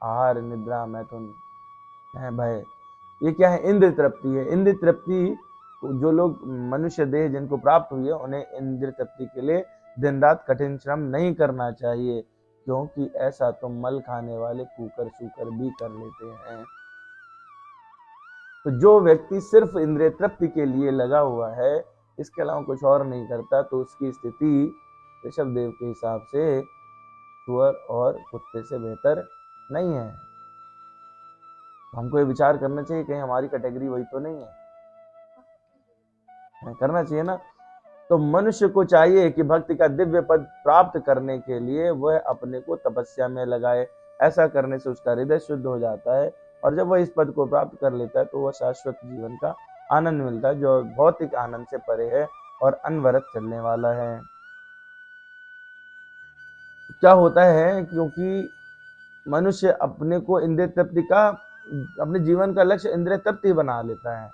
आहार निद्रा मैथुन भय, ये क्या है, इंद्र तृप्ति है। इंद्र तृप्ति जो लोग मनुष्य देह जिनको प्राप्त हुई है उन्हें इंद्र तृप्ति के लिए दिन रात कठिन श्रम नहीं करना चाहिए, क्योंकि ऐसा तो मल खाने वाले कुकर सूकर भी कर लेते हैं। तो जो व्यक्ति सिर्फ इंद्रिय तृप्ति के लिए लगा हुआ है, इसके अलावा कुछ और नहीं करता, तो उसकी स्थिति ऋषभ देव के हिसाब से सुअर और कुत्ते से बेहतर नहीं है। हमको ये विचार करना चाहिए कहीं हमारी कैटेगरी वही तो नहीं है, करना चाहिए ना। तो मनुष्य को चाहिए कि भक्ति का दिव्य पद प्राप्त करने के लिए वह अपने को तपस्या में लगाए, ऐसा करने से उसका हृदय शुद्ध हो जाता है और जब वह इस पद को प्राप्त कर लेता है तो वह शाश्वत जीवन का आनंद मिलता है, जो भौतिक आनंद से परे है और अनवरत चलने वाला है। क्या होता है, क्योंकि मनुष्य अपने को इंद्रिय तृप्ति का, अपने जीवन का लक्ष्य इंद्रिय तृप्ति बना लेता है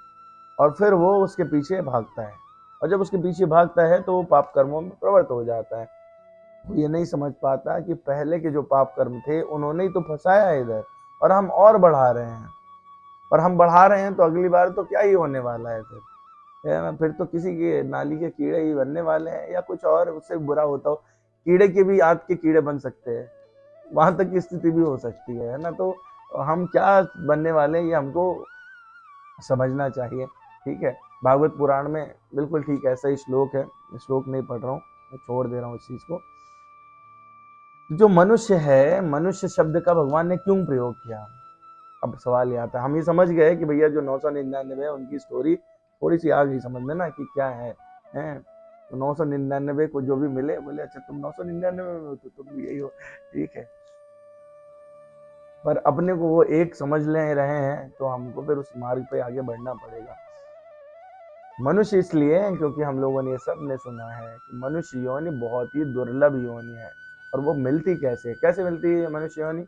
और फिर वो उसके पीछे भागता है, और जब उसके पीछे भागता है तो वो पाप कर्मों में प्रवृत्त हो जाता है। वो ये नहीं समझ पाता कि पहले के जो पाप कर्म थे उन्होंने ही तो फंसाया है इधर, और हम और बढ़ा रहे हैं, और हम बढ़ा रहे हैं तो अगली बार तो क्या ही होने वाला है, फिर तो किसी के नाली के कीड़े ही बनने वाले हैं, या कुछ और उससे बुरा होता हो, कीड़े के भी आंत के कीड़े बन सकते हैं, वहां तक की स्थिति भी हो सकती है ना। तो हम क्या बनने वाले हैं ये हमको समझना चाहिए, ठीक है। भागवत पुराण में बिल्कुल ठीक ऐसा ही श्लोक है, श्लोक नहीं पढ़ रहा हूँ, मैं छोड़ दे रहा हूँ इस चीज को। जो मनुष्य है, मनुष्य शब्द का भगवान ने क्यों प्रयोग किया, अब सवाल ये आता है। हम ये समझ गए कि भैया जो 999 है उनकी स्टोरी थोड़ी सी आ गई समझ में ना कि क्या है, तो 999 को जो भी मिले बोले अच्छा तुम 999 में हो तो तुम भी यही हो, ठीक है। पर अपने को वो एक समझ ले रहे हैं तो हमको फिर उस मार्ग पे आगे बढ़ना पड़ेगा। मनुष्य इसलिए क्योंकि हम लोगों ने सब ने सुना है कि मनुष्य योनि बहुत ही दुर्लभ योनि है, और वो मिलती कैसे, कैसे मिलती है मनुष्य योनि,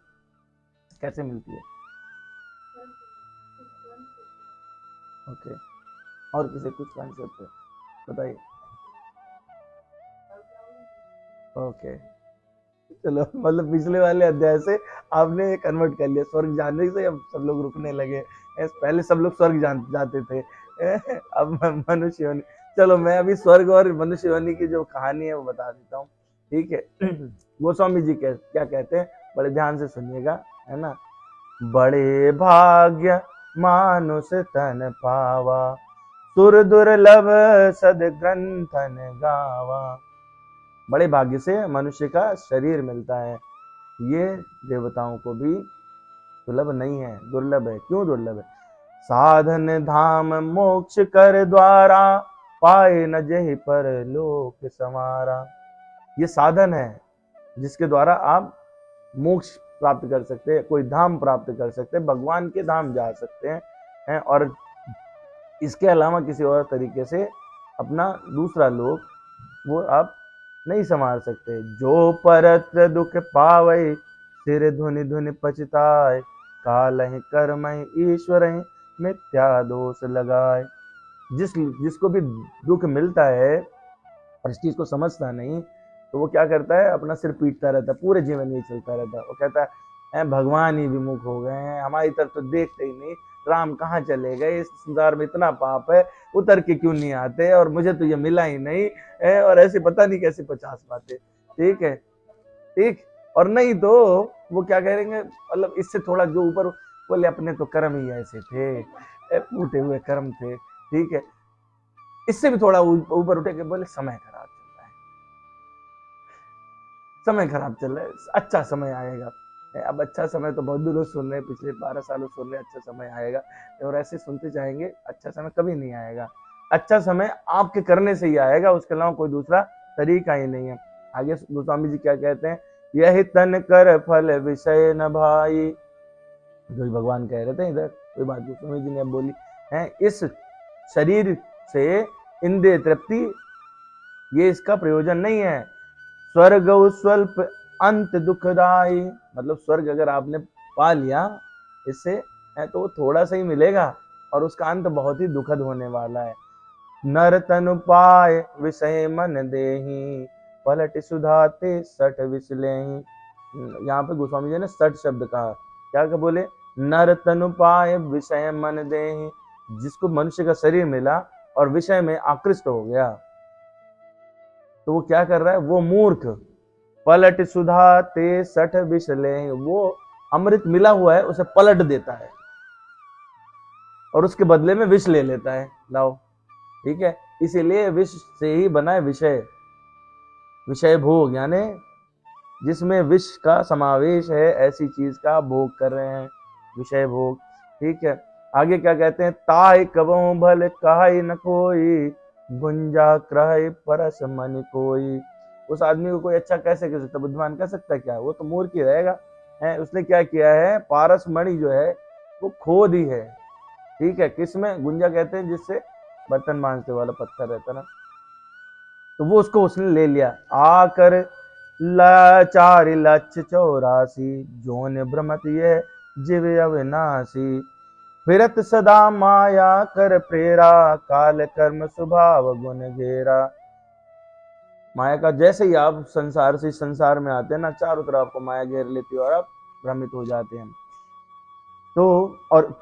कैसे मिलती है? ओके, और किसी कुछ कॉन्सेप्ट है बताइए। ओके, चलो, मतलब पिछले वाले अध्याय से आपने कन्वर्ट कर लिया, स्वर्ग जाने से अब सब लोग रुकने लगे, पहले सब लोग स्वर्ग जाते थे, अब मनुष्य योनि। चलो मैं अभी स्वर्ग और मनुष्य योनि की जो कहानी है वो बता देता हूँ, ठीक है। गोस्वामी जी क्या कहते हैं, बड़े ध्यान से सुनिएगा, है ना। बड़े भाग्य मानुष तन पावा, सुर दुर्लभ सद ग्रंथन गावा। बड़े भाग्य से मनुष्य का शरीर मिलता है, ये देवताओं को भी दुर्लभ नहीं है, दुर्लभ है। क्यों दुर्लभ है? साधन धाम मोक्ष कर द्वारा, पाए न जहि पर लोक समारा। ये साधन है जिसके द्वारा आप मोक्ष प्राप्त कर सकते हैं, कोई धाम प्राप्त कर सकते हैं, भगवान के धाम जा सकते हैं, और इसके अलावा किसी और तरीके से अपना दूसरा लोक वो आप नहीं संवार सकते। जो परत्र दुख पावे, सिर धुनि धुनि पछताए, कालहि कर्महि ईश्वरहि मिथ्या दोष लगाए। जिसको भी दुख मिलता है और इस चीज को समझता नहीं, तो वो क्या करता है, अपना सिर पीटता रहता है, पूरे जीवन में चलता रहता है। वो कहता है भगवान ही विमुख हो गए हैं, हमारी तरफ तो देखते ही नहीं, राम कहाँ चले गए, इस संसार में इतना पाप है, उतर के क्यों नहीं आते, और मुझे तो ये मिला ही नहीं, और ऐसे पता नहीं कैसे 50 बातें, ठीक है। ठीक। और नहीं तो वो क्या करेंगे, मतलब इससे थोड़ा जो ऊपर, बोले अपने तो कर्म ही ऐसे थे, फूटे हुए कर्म थे, ठीक है। इससे भी थोड़ा ऊपर उठे के बोले समय खराब चल रहा है, समय खराब चल रहा है, अच्छा समय आएगा। अब अच्छा समय तो बहुत दूर सुन रहे हैं, पिछले 12 सालों सुन रहे अच्छा समय आएगा, और ऐसे सुनते जाएंगे, अच्छा समय कभी नहीं आएगा। अच्छा समय आपके करने से ही आएगा, उसके अलावा कोई दूसरा तरीका ही नहीं है। आगे गोस्वामी जी क्या कहते हैं, यही तन कर फल विषय न भाई, जो भगवान कह रहे थे इधर, कोई बात गोस्वामी जी ने अब बोली है, इस शरीर से इंद्रिय तृप्ति ये इसका प्रयोजन नहीं है। स्वर्ग स्वल्प अंत दुखदाई, मतलब स्वर्ग अगर आपने पा लिया इससे है तो वो थोड़ा सा ही मिलेगा, और उसका अंत बहुत ही दुखद होने वाला है। नर तनु पाए विषय मन देही, पलट सुधाते सठ विसलेही। यहाँ पे गोस्वामी जी ने सठ शब्द कहा, क्या क्या बोले, नर तनु पाए विषय मन देही, जिसको मनुष्य का शरीर मिला और विषय में आकृष्ट हो गया, तो वो क्या कर रहा है, वो मूर्ख। पलट सुधा ते सठ विषले, वो अमृत मिला हुआ है उसे पलट देता है और उसके बदले में विष ले लेता है, लाओ, ठीक है। इसीलिए विष से ही बना है विषय, विषय भोग, यानी जिसमें विष का समावेश है, ऐसी चीज का भोग कर रहे हैं, विषय भोग, ठीक है। आगे क्या कहते हैं, ताय कबहु भल कहाई न कोई, गुंजा क्रय परस मन कोई। उस आदमी को कोई अच्छा कैसे कह सकता, बुद्धिमान कह सकता क्या, वो तो मूर्ख ही रहेगा, है। उसने क्या किया है, पारस मणि जो है वो खो दी है, ठीक है। किसमें, गुंजा कहते हैं जिससे बर्तन मांजते वाला पत्थर रहता ना, तो वो उसको उसने ले लिया। आकर लाचारि लक्ष 84, जोन भ्रमत ये जीव अविनाशी, फिरत सदा माया कर प्रेरा, काल कर्म स्वभाव गुण घेरा। माया का जैसे ही आप संसार से संसार में आते हैं ना, चारों तरफ आपको माया घेर लेती है और आप भ्रमित हो जाते हैं। तो और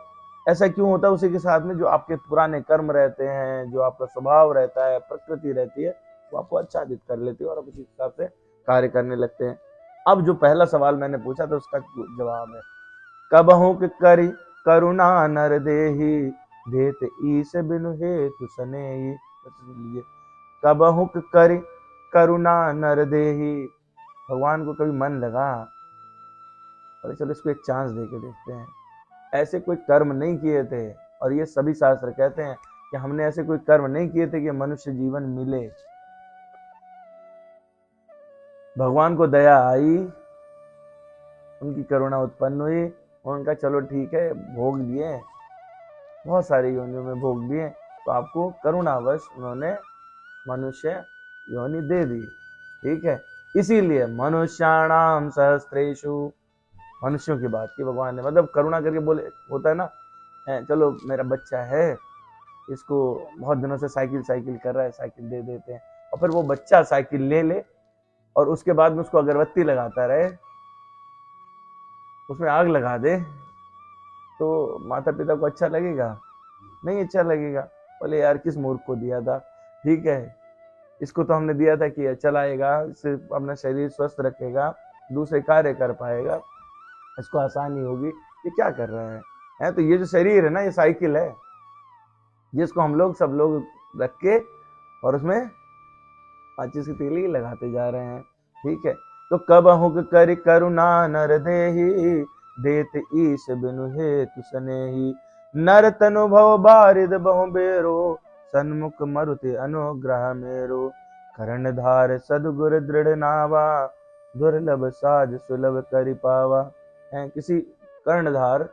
ऐसा क्यों होता है, उसी के साथ में जो आपके पुराने कर्म रहते हैं, जो आपका स्वभाव रहता है, प्रकृति रहती है, वो आपको आच्छादित कर लेती है और आप उसी हिसाब से कार्य करने लगते हैं। अब जो पहला सवाल मैंने पूछा था उसका जवाब है, कबहु करी करुणा नर देही, देत ईश बिनु हेतु सनेही। कबहु करी करुणा नर देही, भगवान को कभी मन लगा और चलो इसको एक चांस दे के देखते हैं। ऐसे कोई कर्म नहीं किए थे, और ये सभी शास्त्र कहते हैं कि हमने ऐसे कोई कर्म नहीं किए थे कि मनुष्य जीवन मिले। भगवान को दया आई, उनकी करुणा उत्पन्न हुई, उनका चलो ठीक है, भोग लिए, बहुत सारी योनियों में भोग लिए, तो आपको करुणावश उन्होंने मनुष्य योनि दे दी, ठीक है। इसीलिए मनुष्याणाम सहस्त्रेषु, मनुष्यों की बात की भगवान ने, मतलब करुणा करके बोले, होता है ना, चलो मेरा बच्चा है, इसको बहुत दिनों से साइकिल साइकिल कर रहा है, साइकिल दे देते हैं, और फिर वो बच्चा साइकिल ले ले और उसके बाद में उसको अगरबत्ती लगाता रहे, उसमें आग लगा दे, तो माता पिता को अच्छा लगेगा? नहीं अच्छा लगेगा, बोले यार किस मूर्ख को दिया था, ठीक है, इसको तो हमने दिया था कि चलाएगा, इससे अपना शरीर स्वस्थ रखेगा, दूसरे कार्य कर पाएगा, इसको आसानी होगी, ये क्या कर रहा है? तो ये जो शरीर है ना, ये साइकिल है, जिसको हम लोग सब लोग रख के और उसमें माचिस की तीली लगाते जा रहे हैं, ठीक है। तो कबहु करि करुणा नर देही, देत ईश बिनु हेतु सनेही, नर तनु भव बारिद बहु बेरो, सन्मुख मरुति अनुग्रह मेरो, करण धार सदगुर दृढ़ नावा, दुर्लभ साज सुलभ करि पावा। किसी कर्णधार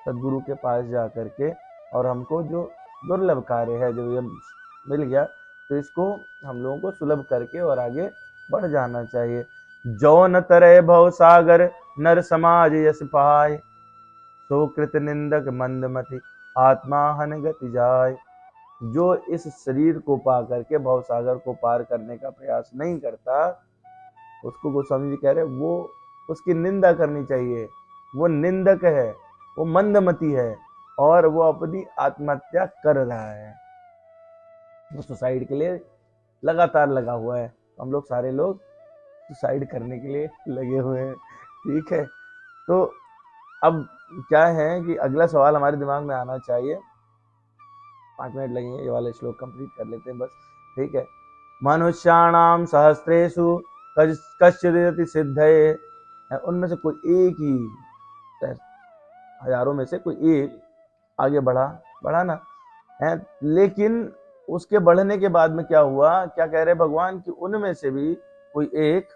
सदगुरु के पास जा करके और हमको जो दुर्लभ कार्य है जो ये मिल गया, तो इसको हम लोगों को सुलभ करके और आगे बढ़ जाना चाहिए। जो न तरह भव सागर, नर समाज यश पाय, सो कृत निंदक मंदमति, आत्मा हन गति जाय। जो इस शरीर को पा करके भव सागर को पार करने का प्रयास नहीं करता, उसको गोस्वामी जी कह रहे वो उसकी निंदा करनी चाहिए, वो निंदक है, वो मंदमती है, और वो अपनी आत्महत्या कर रहा है, वो सुसाइड के लिए लगातार लगा हुआ है। हम लोग सारे लोग सुसाइड करने के लिए लगे हुए हैं। ठीक है, तो अब क्या है कि अगला सवाल हमारे दिमाग में आना चाहिए। 5 मिनट लगेंगे, ये वाले श्लोक कंप्लीट कर लेते हैं बस। ठीक है, मनुष्याणाम सहस्रेषु कश्चिदिति सिद्धये, उनमें से कोई एक ही, हजारों में से कोई एक आगे बढ़ा ना है। लेकिन उसके बढ़ने के बाद में क्या हुआ, क्या कह रहे भगवान कि उनमें से भी कोई एक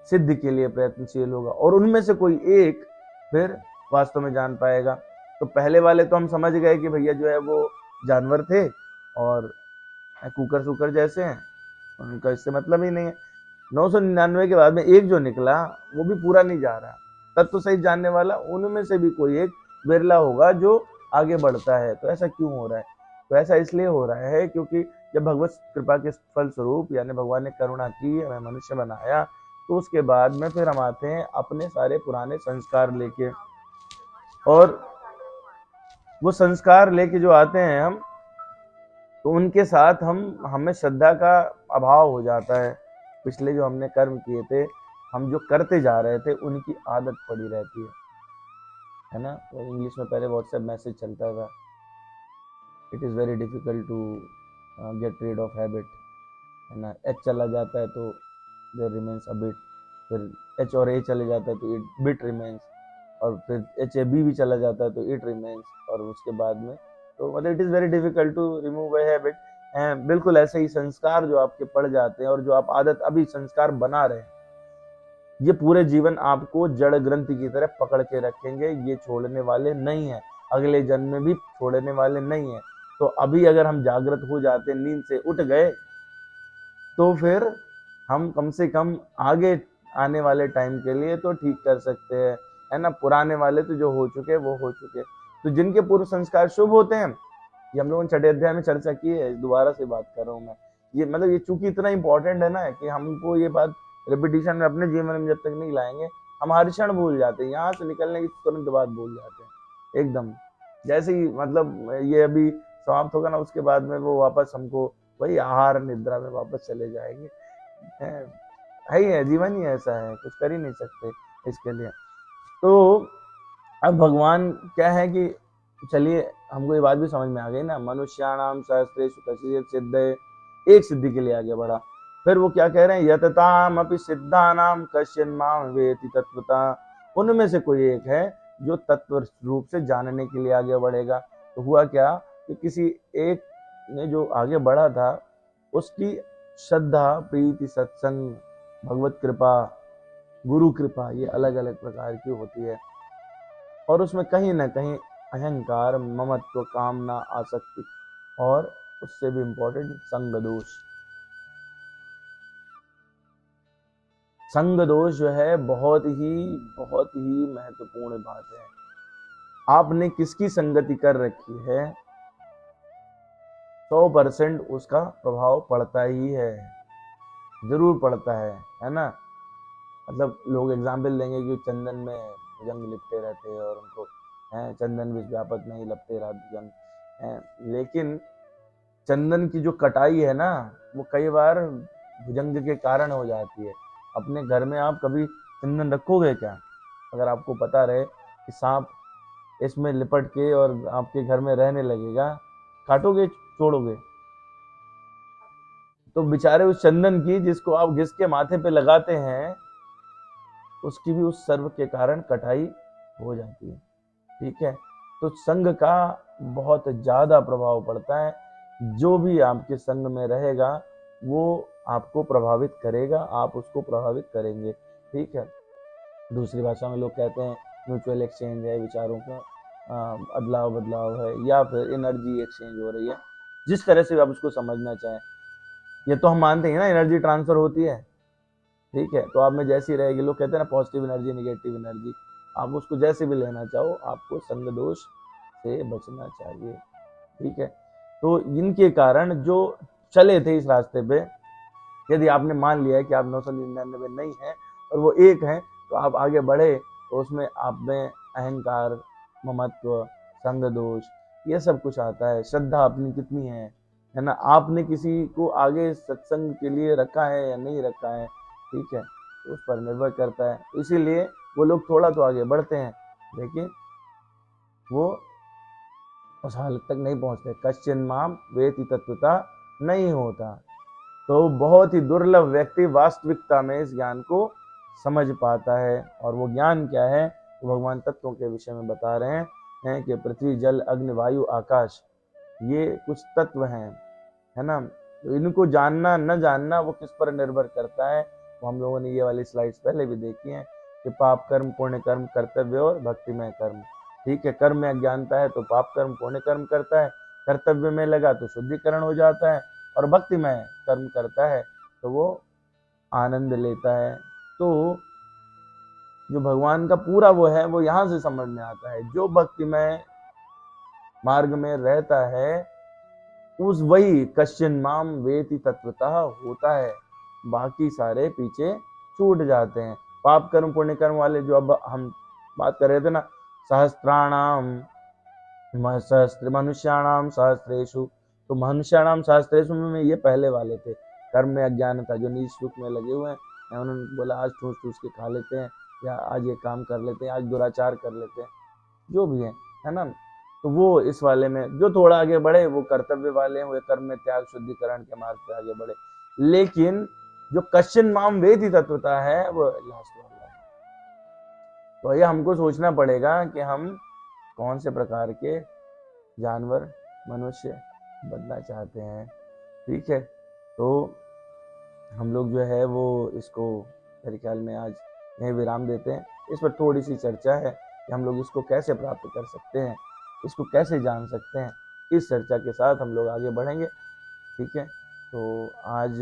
सिद्धि के लिए प्रयत्नशील होगा और उनमें से कोई एक फिर वास्तव में जान पाएगा। तो पहले वाले तो हम समझ गए कि भैया जो है वो जानवर थे और कुकर सुकर जैसे हैं, उनका इससे मतलब ही नहीं है। 999 के बाद में एक जो निकला वो भी पूरा नहीं जा रहा, तत्व सही जानने वाला उनमें से भी कोई एक बिरला होगा जो आगे बढ़ता है। तो ऐसा क्यों हो रहा है? तो ऐसा इसलिए हो रहा है क्योंकि जब भगवत कृपा के फल स्वरूप यानी भगवान ने करुणा की, हमें मनुष्य बनाया, तो उसके बाद में फिर हम आते हैं अपने सारे पुराने संस्कार लेके, और वो संस्कार लेके जो आते हैं हम, तो उनके साथ हमें श्रद्धा का अभाव हो जाता है। पिछले जो हमने कर्म किए थे, हम जो करते जा रहे थे, उनकी आदत पड़ी रहती है ना। तो इंग्लिश में पहले व्हाट्सएप मैसेज चलता था, it is very difficult to get rid of habit, है ना। एच चला जाता है तो देयर रिमेन्स अ बिट, फिर एच और ए चले जाता है तो इट बिट रिमेन्स, और फिर एच ए बी भी चला जाता है तो इट रिमेन्स, और उसके बाद में तो मतलब it is very difficult to remove a habit. बिल्कुल ऐसे ही संस्कार जो आपके पड़ जाते हैं और जो आप आदत अभी संस्कार बना रहे हैं, ये पूरे जीवन आपको जड़ ग्रंथि की तरह पकड़ के रखेंगे, ये छोड़ने वाले नहीं है, अगले जन्म में भी छोड़ने वाले नहीं है। तो अभी अगर हम जागृत हो जाते, नींद से उठ गए, तो फिर हम कम से कम आगे आने वाले टाइम के लिए तो ठीक कर सकते हैं, है ना। पुराने वाले तो जो हो चुके वो हो चुके। तो जिनके पूर्व संस्कार शुभ होते हैं, ये हम लोगों ने 6ठे अध्याय में चर्चा की है, दोबारा से बात कर रहा हूँ मैं। ये मतलब ये चूंकि इतना इंपॉर्टेंट है ना कि हमको ये बात रिपीटिशन में अपने जीवन में जब तक नहीं लाएंगे, हम हर क्षण भूल जाते हैं, यहाँ से निकलने की तुरंत बाद भूल जाते हैं एकदम। जैसे ही मतलब ये अभी समाप्त होगा ना, उसके बाद में वो वापस हमको वही आहार निद्रा में वापस चले जाएंगे। है ही है, जीवन ही ऐसा है, कुछ कर ही नहीं सकते इसके लिए। तो अब भगवान क्या है कि चलिए हमको ये बात भी समझ में आ गई ना, मनुष्याणाम सहस्रेषु कश्चित् सिद्धये, एक सिद्धि के लिए आगे बढ़ा। फिर वो क्या कह रहे हैं, यतताम अपि सिद्धानाम कश्चिन् माम वेति तत्वता, उनमें से कोई एक है जो तत्व रूप से जानने के लिए आगे बढ़ेगा। तो हुआ क्या कि किसी एक ने जो आगे बढ़ा था, उसकी श्रद्धा, प्रीति, सत्संग, भगवत कृपा, गुरु कृपा, ये अलग अलग प्रकार की होती है, और उसमें कहीं ना कहीं अहंकार, ममत्व, कामना, आसक्ति, और उससे भी इम्पोर्टेंट संग दोष। संग दोष जो है बहुत ही महत्वपूर्ण बात है। आपने किसकी संगति कर रखी है, 100% उसका प्रभाव पड़ता ही है, जरूर पड़ता है ना। मतलब लोग एग्जाम्पल देंगे कि चंदन में भुजंग लिपटे रहते हैं और उनको चंदन विष व्यापक नहीं, लपटे रहा भुजंग। लेकिन चंदन की जो कटाई है ना, वो कई बार भुजंग के कारण हो जाती है। अपने घर में आप कभी चंदन रखोगे क्या? अगर आपको पता रहे कि सांप इसमें लिपट के और आपके घर में रहने लगेगा, काटोगे, छोड़ोगे? तो बेचारे उस चंदन की, जिसको आप घिस के माथे पे लगाते हैं, उसकी भी उस सर्व के कारण कटाई हो जाती है। ठीक है, तो संग का बहुत ज्यादा प्रभाव पड़ता है। जो भी आपके संग में रहेगा वो आपको प्रभावित करेगा, आप उसको प्रभावित करेंगे। ठीक है, दूसरी भाषा में लोग कहते हैं म्यूचुअल एक्सचेंज है, विचारों का अदलाव बदलाव है, या फिर एनर्जी एक्सचेंज हो रही है, जिस तरह से आप उसको समझना चाहें। ये तो हम मानते हैं ना, एनर्जी ट्रांसफर होती है। ठीक है, तो आप में जैसी रहेगी, लोग कहते हैं ना पॉजिटिव एनर्जी, नेगेटिव एनर्जी, आप उसको जैसे भी लेना चाहो, आपको संग दोष से बचना चाहिए। ठीक है, तो इनके कारण जो चले थे इस रास्ते पे, यदि आपने मान लिया है कि आप 999 नहीं है और वो एक है, तो आप आगे बढ़े, तो उसमें आप में अहंकार, ममत्व, संग दोष, ये सब कुछ आता है। श्रद्धा अपनी कितनी है, है ना। आपने किसी को आगे सत्संग के लिए रखा है या नहीं रखा है, ठीक है, तो उस पर निर्भर करता है। इसीलिए वो लोग थोड़ा तो आगे बढ़ते हैं, लेकिन वो उस हालत तक नहीं पहुंचते। कश्चिन माम वेति तत्वता नहीं होता। तो बहुत ही दुर्लभ व्यक्ति वास्तविकता में इस ज्ञान को समझ पाता है। और वो ज्ञान क्या है, तो भगवान तत्वों के विषय में बता रहे हैं कि पृथ्वी जल अग्नि वायु आकाश, ये कुछ तत्व हैं, है ना। तो इनको जानना न जानना वो किस पर निर्भर करता है। तो हम लोगों ने ये वाली स्लाइड्स पहले भी देखी हैं कि पाप कर्म, पुण्य कर्म, कर्तव्य और भक्तिमय कर्म, ठीक है। कर्म में अज्ञानता है तो पाप कर्म पुण्य कर्म करता है, कर्तव्य में लगा तो शुद्धिकरण हो जाता है, और भक्तिमय कर्म करता है तो वो आनंद लेता है। तो जो भगवान का पूरा वो है, वो यहाँ से समझ में आता है। जो भक्तिमय मार्ग में रहता है उस वही कश्चिन माम वेति तत्वतः होता है, बाकी सारे पीछे छूट जाते हैं। पाप कर्म पुण्य कर्म वाले जो अब हम बात कर रहे थे ना, सहस्त्राणाम सहस्त्र मनुष्याणाम सहस्त्रेषु, तो मनुष्याणाम सहस्त्रेषु में ये पहले वाले थे। कर्म में अज्ञान था, जो नीच सुख में लगे हुए हैं, उन्होंने बोला आज ठूस ठूस के खा लेते हैं, या आज ये काम कर लेते हैं, आज दुराचार कर लेते हैं, जो भी है ना। तो वो इस वाले में जो थोड़ा आगे बढ़े वो कर्तव्य वाले हैं, वो कर्म में त्याग शुद्धिकरण के मार्ग पे आगे बढ़े। लेकिन जो कश्चिन माम वेति तत्वता है वो लास्ट वाला है। तो ये हमको सोचना पड़ेगा कि हम कौन से प्रकार के जानवर मनुष्य बनना चाहते हैं, ठीक है। तो हम लोग जो है वो इसको मेरे ख्याल में आज यहीं विराम देते हैं। इस पर थोड़ी सी चर्चा है कि हम लोग इसको कैसे प्राप्त कर सकते हैं, इसको कैसे जान सकते हैं। इस चर्चा के साथ हम लोग आगे बढ़ेंगे, ठीक है। तो आज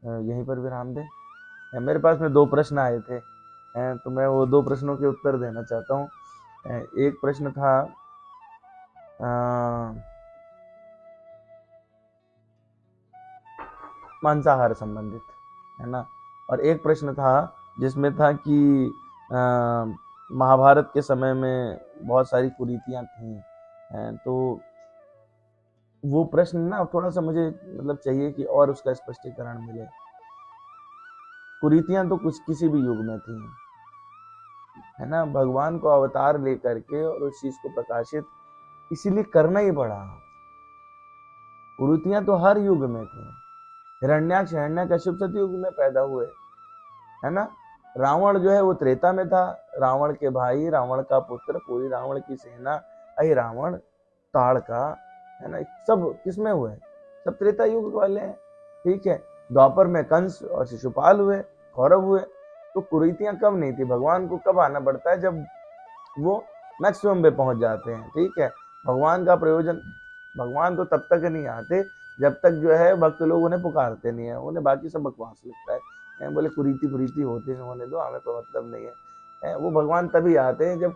यहीं पर विराम दें। मेरे पास में 2 प्रश्न आए थे, तो मैं वो 2 प्रश्नों के उत्तर देना चाहता हूँ। एक प्रश्न था मांसाहार संबंधित, है ना। और एक प्रश्न था जिसमें था कि महाभारत के समय में बहुत सारी कुरीतियां थीं, तो वो प्रश्न ना थोड़ा सा मुझे मतलब चाहिए कि और उसका स्पष्टीकरण मिले। कुरीतियां तो कुछ किसी भी युग में थी, है ना। भगवान को अवतार लेकर के और उस चीज को प्रकाशित इसीलिए करना ही पड़ा। कुरीतियां तो हर युग में थी। हिरण्याक्ष हिरण्यकश्यप सतयुग में पैदा हुए, है ना। रावण जो है वो त्रेता में था, रावण के भाई, रावण का पुत्र, पूरी रावण की सेना, अहि रावण, ताड़का, है ना, सब किसमें हुए, सब त्रेता युग वाले हैं, ठीक है। द्वापर में कंस और शिशुपाल हुए, कौरव हुए। तो कुरीतियां कब नहीं थी, भगवान को कब आना पड़ता है, जब वो मैक्सिमम पे पहुंच जाते हैं, ठीक है। भगवान का प्रयोजन, भगवान तो तब तक नहीं आते जब तक जो है भक्त लोग उन्हें पुकारते नहीं है, उन्हें बाकी सब बकवास लगता है, बोले कुरीति कुरीति होते हैं, होने दो, हमें कोई मतलब नहीं है। वो भगवान तभी आते हैं जब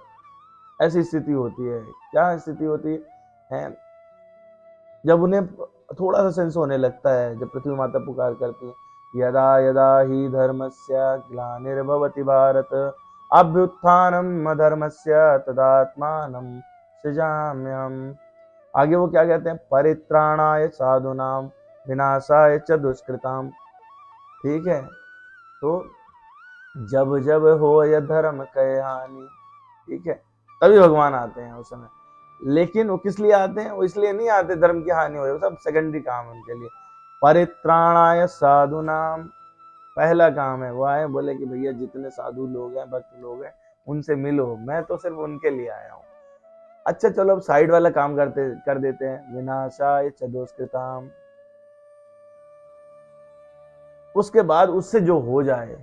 ऐसी स्थिति होती है। क्या स्थिति होती है, जब उन्हें थोड़ा सा सेंस होने लगता है, जब पृथ्वी माता पुकार करती है, यदा यदा ही धर्मस्य ग्लानिर्भवति भारत अभ्युत्थानम अधर्मस्य तदात्मानं सृजाम्यहम्। आगे वो क्या कहते हैं, परित्राणाय साधूनाम विनाशाय च दुष्कृताम, ठीक है। तो जब जब हो यह धर्म कह हानि, ठीक है, तभी भगवान आते हैं उस समय। लेकिन वो किस लिए आते हैं, वो इसलिए नहीं आते धर्म की हानि हो, सब सेकेंडरी काम है उनके लिए। परित्राणाय साधुनाम, पहला काम है वो आए, बोले कि भैया जितने साधु लोग हैं, भक्त लोग हैं, उनसे मिलो, मैं तो सिर्फ उनके लिए आया हूँ। अच्छा चलो अब साइड वाला काम कर देते हैं, विनाशाय च दुष्कृताम, उसके बाद उससे जो हो जाए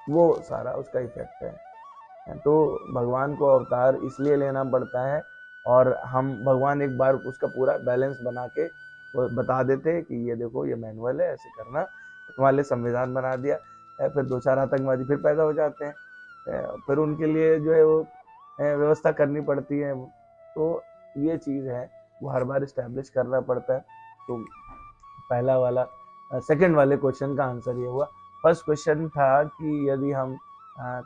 वो सारा उसका इफेक्ट है। तो भगवान को अवतार इसलिए लेना पड़ता है, और हम भगवान एक बार उसका पूरा बैलेंस बना के वो बता देते हैं कि ये देखो ये मैनुअल है, ऐसे करना, तुम्हारे लिए संविधान बना दिया है। फिर 2-4 आतंकवादी फिर पैदा हो जाते हैं, फिर उनके लिए जो है वो व्यवस्था करनी पड़ती है। तो ये चीज़ है, वो हर बार इस्टेब्लिश करना पड़ता है। तो पहला वाला, सेकंड वाले क्वेश्चन का आंसर ये हुआ। फर्स्ट क्वेश्चन था कि यदि हम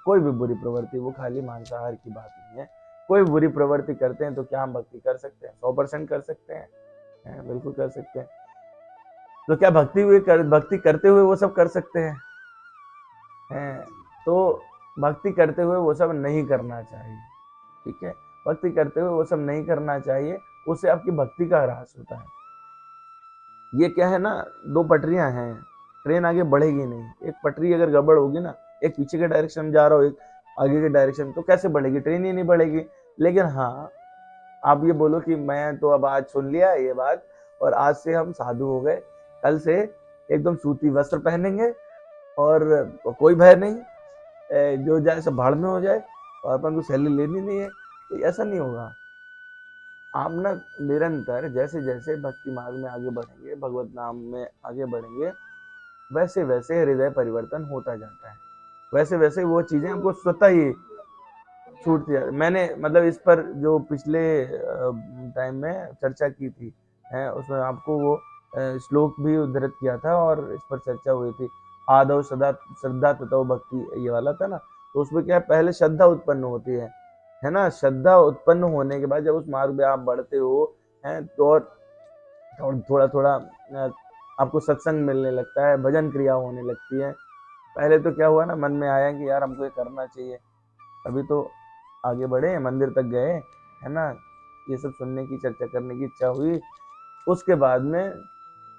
कोई भी बुरी प्रवृत्ति, वो खाली मांसाहार की बात नहीं है, कोई बुरी प्रवृत्ति करते हैं तो क्या हम भक्ति कर सकते हैं, 100% कर सकते हैं, बिल्कुल कर सकते हैं। तो क्या भक्ति करते हुए वो सब कर सकते हैं? तो भक्ति करते हुए वो सब नहीं करना चाहिए, ठीक है। भक्ति करते हुए वो सब नहीं करना चाहिए, उससे आपकी भक्ति का ह्रास होता है। ये क्या है ना, दो पटरियां हैं, ट्रेन आगे बढ़ेगी नहीं। एक पटरी अगर गड़बड़ होगी ना, एक पीछे के डायरेक्शन में जा रहा हो, एक आगे के डायरेक्शन, तो कैसे बढ़ेगी? ट्रेन ही नहीं बढ़ेगी। लेकिन हाँ, आप ये बोलो कि मैं तो अब आज सुन लिया ये बात और आज से हम साधु हो गए, कल से एकदम सूती वस्त्र पहनेंगे और कोई भय नहीं, जो जाए सब भाड़ में हो जाए और अपन को सैलरी लेनी नहीं है, तो ऐसा नहीं होगा। आप ना निरंतर जैसे जैसे भक्ति मार्ग में आगे बढ़ेंगे, भगवत नाम में आगे बढ़ेंगे, वैसे वैसे हृदय परिवर्तन होता जाता है, वैसे वैसे वो चीजें हमको स्वतः ही छूटती है। मैंने मतलब इस पर जो पिछले टाइम में चर्चा की थी, उसमें आपको वो श्लोक भी उद्धृत किया था और इस पर चर्चा हुई थी, आदौ सदा श्रद्धा ततो भक्ति, ये वाला था ना। तो उसमें क्या, पहले श्रद्धा उत्पन्न होती है ना। श्रद्धा उत्पन्न होने के बाद जब उस मार्ग में आप बढ़ते हो हैं, तो थोड़ा थोड़ा आपको सत्संग मिलने लगता है, भजन क्रिया होने लगती है। पहले तो क्या हुआ ना, मन में आया कि यार हमको ये करना चाहिए, अभी तो आगे बढ़े, मंदिर तक गए, है ना, ये सब सुनने की, चर्चा करने की इच्छा हुई। उसके बाद में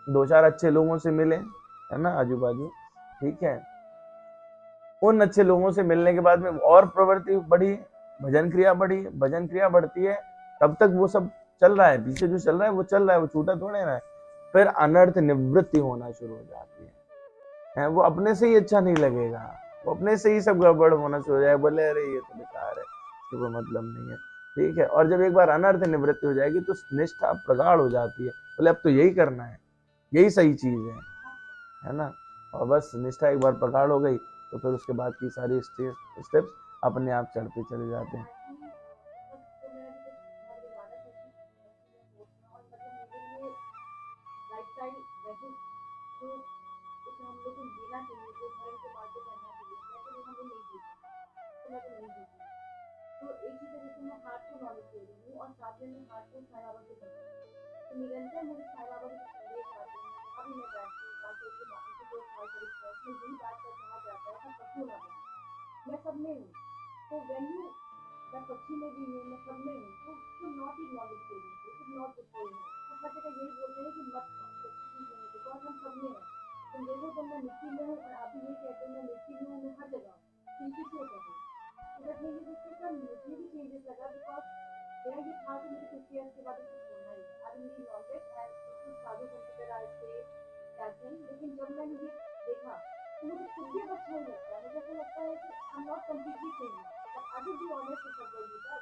दो चार अच्छे लोगों से मिले, है ना, आजू बाजू, ठीक है। उन अच्छे लोगों से मिलने के बाद में और प्रवृत्ति बढ़ी, भजन क्रिया बढ़ी, भजन क्रिया बढ़ती है, तब तक वो सब चल रहा है, पीछे जो चल रहा है वो चल रहा है, वो छूटा थोड़े ना है। फिर अनर्थ निवृत्ति होना शुरू हो जाती है, वो अपने से ही अच्छा नहीं लगेगा, वो अपने से ही सब गड़बड़ होना शुरू हो जाएगा, बोले अरे ये तो बेकार है, इसको कोई मतलब नहीं है, ठीक है। और जब एक बार अनर्थ निवृत्ति हो जाएगी तो निष्ठा प्रगाढ़ हो जाती है, बोले अब तो यही करना है, यही सही चीज है ना। और बस निष्ठा एक बार प्रगाढ़ हो गई तो फिर उसके बाद की सारी स्टेप्स अपने आप चढ़ते चले जाते हैं। निरंतर मुझे साई बाबा के संदेश आते हैं, जहाँ भी मैं बैठती हूँ, ताकि जो साई परिवार में यही बात पर कहा जाता है कि पशु ना बने, मैं सब में हूँ। तो वैल्यू मैं पक्षी में भी हूँ, मैं सब में हूँ। तो नॉट इज नॉलेज के लिए, इट इज नॉट कोई है। तो हर जगह यही बोलते हैं कि मत खाओ, बिकॉज हम सब में हैं। तुम देखो तो मैं मिट्टी में हूँ और आप भी ये कहते हो मैं मिट्टी में हूँ, मैं हर जगह हूँ, किसी से कहते हैं। तो बट ये सर मुझे भी चेंजेस लगा, बिकॉज मेरा ये था कि मुझे 50 ईयर्स के बाद इसको छोड़ना ही है। आज मेरी नॉलेज एंड साधु कंसिडर आज से कहते हैं, लेकिन जब मैंने ये देखा तो मुझे खुद भी अच्छा ही लगता है। मुझे ऐसा लगता है कि I am not completely change, but I will be honest with Gita,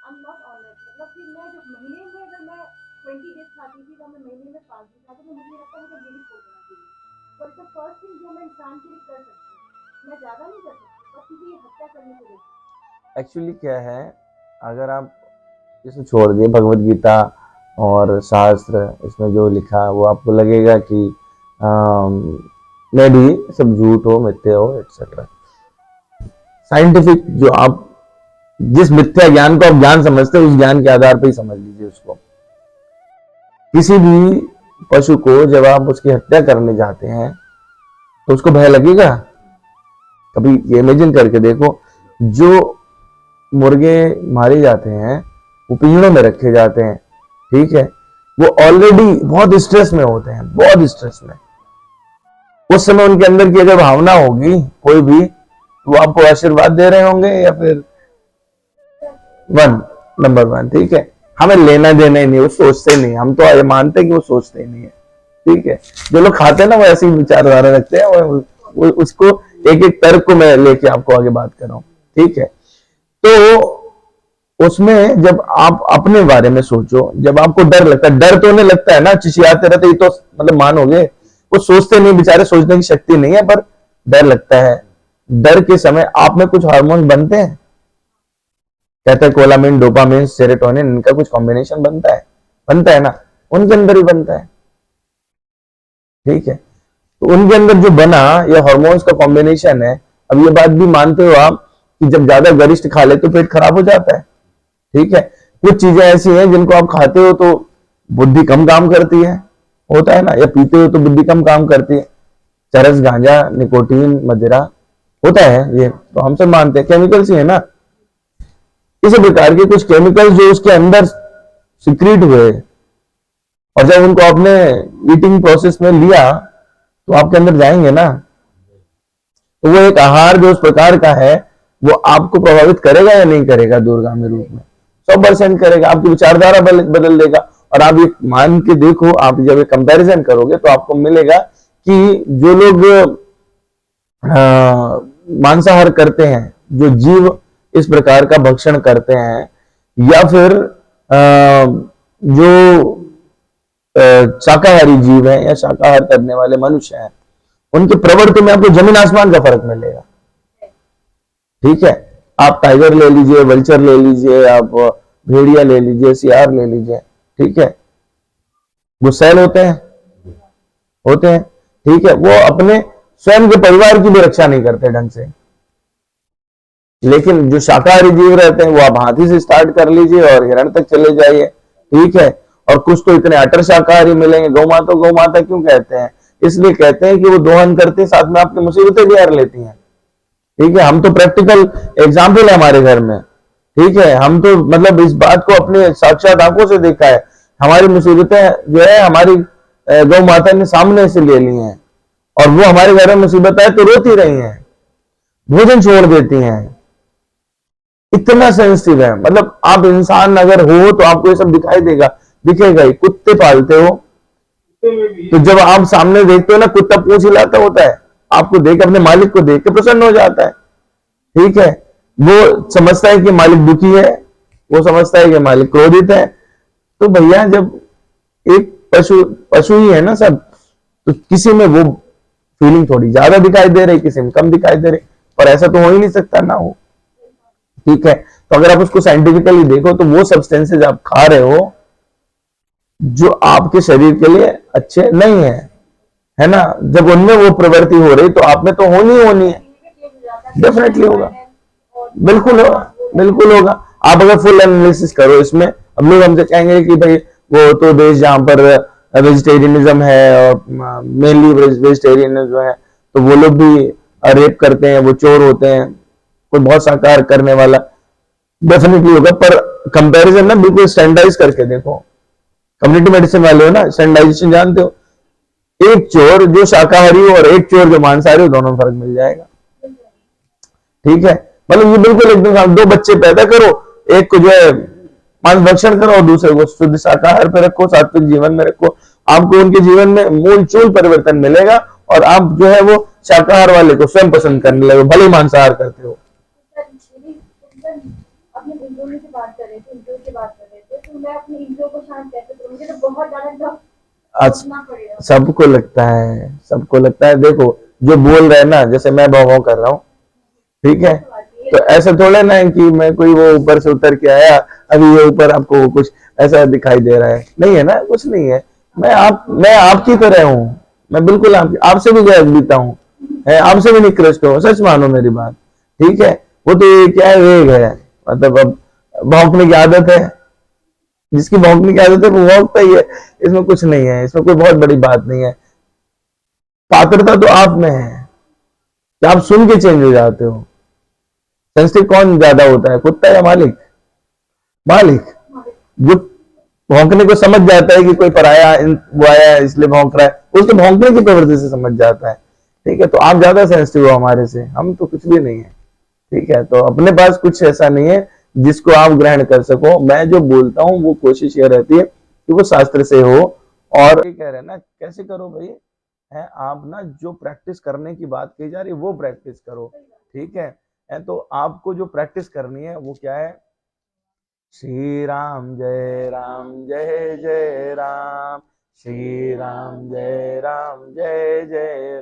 I am not honest. मतलब कि मैं जब महीने में अगर मैं 20 डेज खाती थी, तो मैं महीने में 5 दिन खाती, तो मुझे लगता है मुझे यही छोड़ देना चाहिए। बट द फर्स्ट थिंग जो मैं इंसान के लिए कर सकती हूँ, मैं ज़्यादा नहीं कर सकती, बस किसी हत्या करने को देखती। एक्चुअली क्या है, अगर आप इसे छोड़ दिए भगवत गीता और शास्त्र, इसमें जो लिखा वो आपको लगेगा कि मे भी सब झूठ हो, मिथ्या हो, एक्सेट्रा। साइंटिफिक जो आप जिस मिथ्या ज्ञान को आप ज्ञान समझते हो, उस ज्ञान के आधार पर ही समझ लीजिए उसको। किसी भी पशु को जब आप उसकी हत्या करने जाते हैं तो उसको भय लगेगा? कभी ये इमेजिन करके देखो, जो मुर्गे मारे जाते हैं वो पिंजड़ों में रखे जाते हैं, ठीक है, वो ऑलरेडी बहुत स्ट्रेस में होते हैं, बहुत स्ट्रेस में। उस समय उनके अंदर की अगर भावना होगी कोई भी, तो वो आपको आशीर्वाद दे रहे होंगे या फिर नंबर वन, ठीक है। हमें लेना देना ही नहीं, वो सोचते नहीं, हम तो ये मानते हैं कि वो सोचते ही नहीं है, ठीक है। जो लोग खाते हैं ना वो ऐसी विचारधारा रखते हैं, वो उसको एक एक तर्क को मैं लेके आपको आगे बात कर रहा हूँ, ठीक है। तो उसमें जब आप अपने बारे में सोचो, जब आपको डर लगता है, डर तो उन्हें लगता है ना, चिचियाते रहते, ये तो मतलब मानोगे, वो सोचते नहीं बेचारे, सोचने की शक्ति नहीं है, पर डर लगता है। डर के समय आप में कुछ हार्मोन बनते हैं, कहते हैं कोलामिन, डोपामिन, सेरोटोनिन, इनका कुछ कॉम्बिनेशन बनता है ना, उनके अंदर ही बनता है, ठीक है। तो उनके अंदर जो बना ये हार्मोन्स का कॉम्बिनेशन है। अब ये बात भी मानते हो आप कि जब ज्यादा गरिष्ठ खा ले तो पेट खराब हो जाता है, ठीक है। कुछ चीजें ऐसी हैं जिनको आप खाते हो तो बुद्धि कम काम करती है, होता है ना, या पीते हो तो बुद्धि कम काम करती है, चरस, गांजा, निकोटीन, मदिरा, होता है, ये तो हम सब मानते हैं, केमिकल्स ही है ना। इसी प्रकार के कुछ केमिकल्स जो उसके अंदर सिक्रीट हुए, और जब उनको आपने ईटिंग प्रोसेस में लिया तो आपके अंदर जाएंगे ना, तो वो एक आहार जो उस प्रकार का है वो आपको प्रभावित करेगा या नहीं करेगा, दूरगामी रूप में 100% करेगा, आपकी विचारधारा बदल देगा। और आप ये मान के देखो, आप जब ये कंपैरिजन करोगे तो आपको मिलेगा कि जो लोग मांसाहार करते हैं, जो जीव इस प्रकार का भक्षण करते हैं, या फिर जो शाकाहारी जीव हैं या शाकाहार करने वाले मनुष्य हैं, उनके प्रवृत्ति में आपको जमीन आसमान का फर्क मिलेगा। ठीक है, आप टाइगर ले लीजिए, वल्चर ले लीजिए, आप भेड़िया ले लीजिए, सियार ले लीजिए, ठीक है, गुस्सैल होते हैं, ठीक है, वो अपने स्वयं के परिवार की भी रक्षा नहीं करते ढंग से। लेकिन जो शाकाहारी जीव रहते हैं वो आप हाथी से स्टार्ट कर लीजिए और हिरण तक चले जाइए, ठीक है। और कुछ तो इतने अटर शाकाहारी मिलेंगे। गौ माता क्यों कहते हैं? इसलिए कहते हैं कि वो दोहन करती है, साथ में आपकी मुसीबतें भी हर लेती हैं, ठीक है। हम तो प्रैक्टिकल एग्जाम्पल है हमारे घर में, ठीक है, हम तो मतलब इस बात को अपने साक्षात आंखों से देखा है। हमारी मुसीबतें जो है हमारी गौ माता ने सामने से ले ली हैं, और वो हमारे घर में मुसीबत आए तो रोती रही हैं, भोजन छोड़ देती हैं, इतना सेंसिटिव है। मतलब आप इंसान अगर हो तो आपको ये सब दिखेगा ही। कुत्ते पालते हो तो जब आप सामने देखते हो ना, कुत्ता पूंछ हिलाता होता है, आपको देख, अपने मालिक को देख के प्रसन्न हो जाता है, ठीक है। वो समझता है कि मालिक दुखी है, वो समझता है कि मालिक क्रोधित है। तो भैया जब एक पशु ही है ना सब, तो किसी में वो फीलिंग थोड़ी ज्यादा दिखाई दे रही, किसी में कम दिखाई दे रही, पर ऐसा तो हो ही नहीं सकता ना हो, ठीक है। तो अगर आप उसको साइंटिफिकली देखो तो वो सब्सटेंसेज आप खा रहे हो जो आपके शरीर के लिए अच्छे नहीं है ना। जब उनमें वो प्रवृत्ति हो रही तो आप में तो होनी है, डेफिनेटली होगा, बिल्कुल होगा। आप अगर फुल एनालिसिस करो इसमें, अब लोग हमसे कहेंगे कि भाई वो तो देश जहां पर वेजिटेरियनिज्म है और मेनली वेजिटेरियनिज्म है, तो वो लोग भी रेप करते हैं, वो चोर होते हैं, कोई बहुत शाकाहार करने वाला, डेफिनेटली होगा। पर कंपैरिजन ना बिल्कुल स्टैंडर्डाइज करके देखो। कम्युनिटी मेडिसिन वाले हो ना, स्टैंडर्डाइजेशन जानते हो, एक चोर जो शाकाहारी हो और एक चोर जो मांसाहारी हो, दोनों में फर्क मिल जाएगा, ठीक है। मतलब ये बिल्कुल एकदम, दो बच्चे पैदा करो, एक को जो है मांस भक्षण करो और दूसरे को शुद्ध शाकाहार पे रखो, सात्विक जीवन में रखो, आपको उनके जीवन में मूल चूल परिवर्तन मिलेगा, और आप जो है वो शाकाहार वाले को स्वयं पसंद करने लगे, भले ही मांसाहार करते हो। अपने इंद्रियों की बात कर रहे थे, तो मैं अपने इंद्रियों को शांत कैसे करूं? मुझे तो बहुत ज्यादा सबको लगता है, देखो जो बोल रहे हैं ना, जैसे मैं भौ कर रहा हूँ, ठीक है, तो ऐसा थोड़ा ना है कि मैं कोई वो ऊपर से उतर के आया, अभी ये ऊपर आपको कुछ ऐसा दिखाई दे रहा है, नहीं है ना, कुछ नहीं है। मैं आपकी तरह हूँ, मैं बिल्कुल आपसे भी गैस बीता हूँ, आपसे भी निकृष्ट हूँ, सच मानो मेरी बात, ठीक है। वो तो ये क्या है, वेग है, मतलब अब भौंकने की आदत है, जिसकी भौंकने की आदत है वो भौंकता ही है, इसमें कुछ नहीं है, इसमें कोई बहुत बड़ी बात नहीं है। पात्रता तो आप में है कि आप सुन के चेंज हो जाते हो। सेंसिटिव कौन ज्यादा होता है, कुत्ता या मालिक? जो भौंकने को समझ जाता है कि कोई पराया वो आया है इसलिए भौंक रहा है, उसके भौंकने की प्रवृत्ति से समझ जाता है, ठीक है। तो आप ज्यादा सेंसिटिव हो हमारे से, हम तो कुछ भी नहीं है, ठीक है। तो अपने पास कुछ ऐसा नहीं है जिसको आप ग्रहण कर सको। मैं जो बोलता हूँ वो कोशिश ये रहती है कि वो शास्त्र से हो, और ये कह रहे हैं ना, कैसे करो भाई, है आप ना, जो प्रैक्टिस करने की बात कही जा रही है वो प्रैक्टिस करो, ठीक है। तो आपको जो प्रैक्टिस करनी है वो क्या है? श्री राम जय राम जय जय राम, श्री राम जय राम जय जय,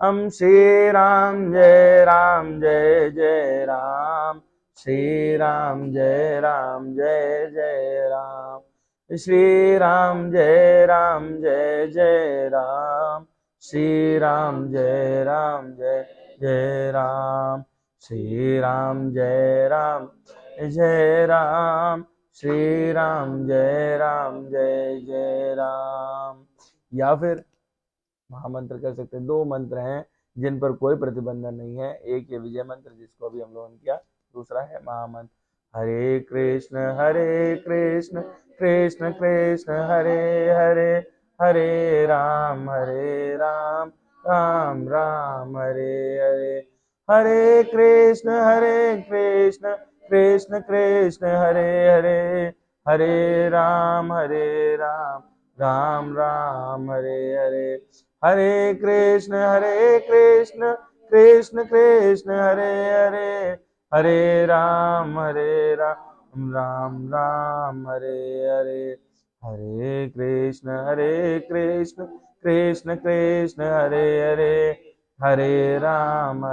हम श्री राम जय राम जय जय राम, श्री राम जय राम जय जय राम, श्री राम जय राम जय जय राम, श्री राम जय राम जय जय राम, श्री राम जय राम जय राम, श्री राम जय जय राम। या फिर महामंत्र कर सकते हैं। 2 मंत्र हैं जिन पर कोई प्रतिबंधन नहीं है। एक ये विजय मंत्र जिसको अभी हम लोगों ने किया, दूसरा है महामंत्र हरे कृष्ण कृष्ण कृष्ण हरे हरे, हरे राम राम राम हरे हरे, हरे कृष्ण कृष्ण कृष्ण हरे हरे, हरे राम राम राम हरे हरे, हरे कृष्ण कृष्ण कृष्ण हरे हरे, हरे राम राम राम हरे हरे, हरे कृष्ण कृष्ण कृष्ण हरे हरे, हरे राम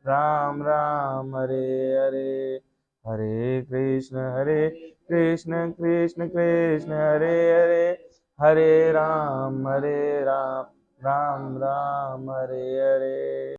राम राम हरे हरे, हरे कृष्ण कृष्ण हरे हरे, हरे राम राम राम हरे हरे।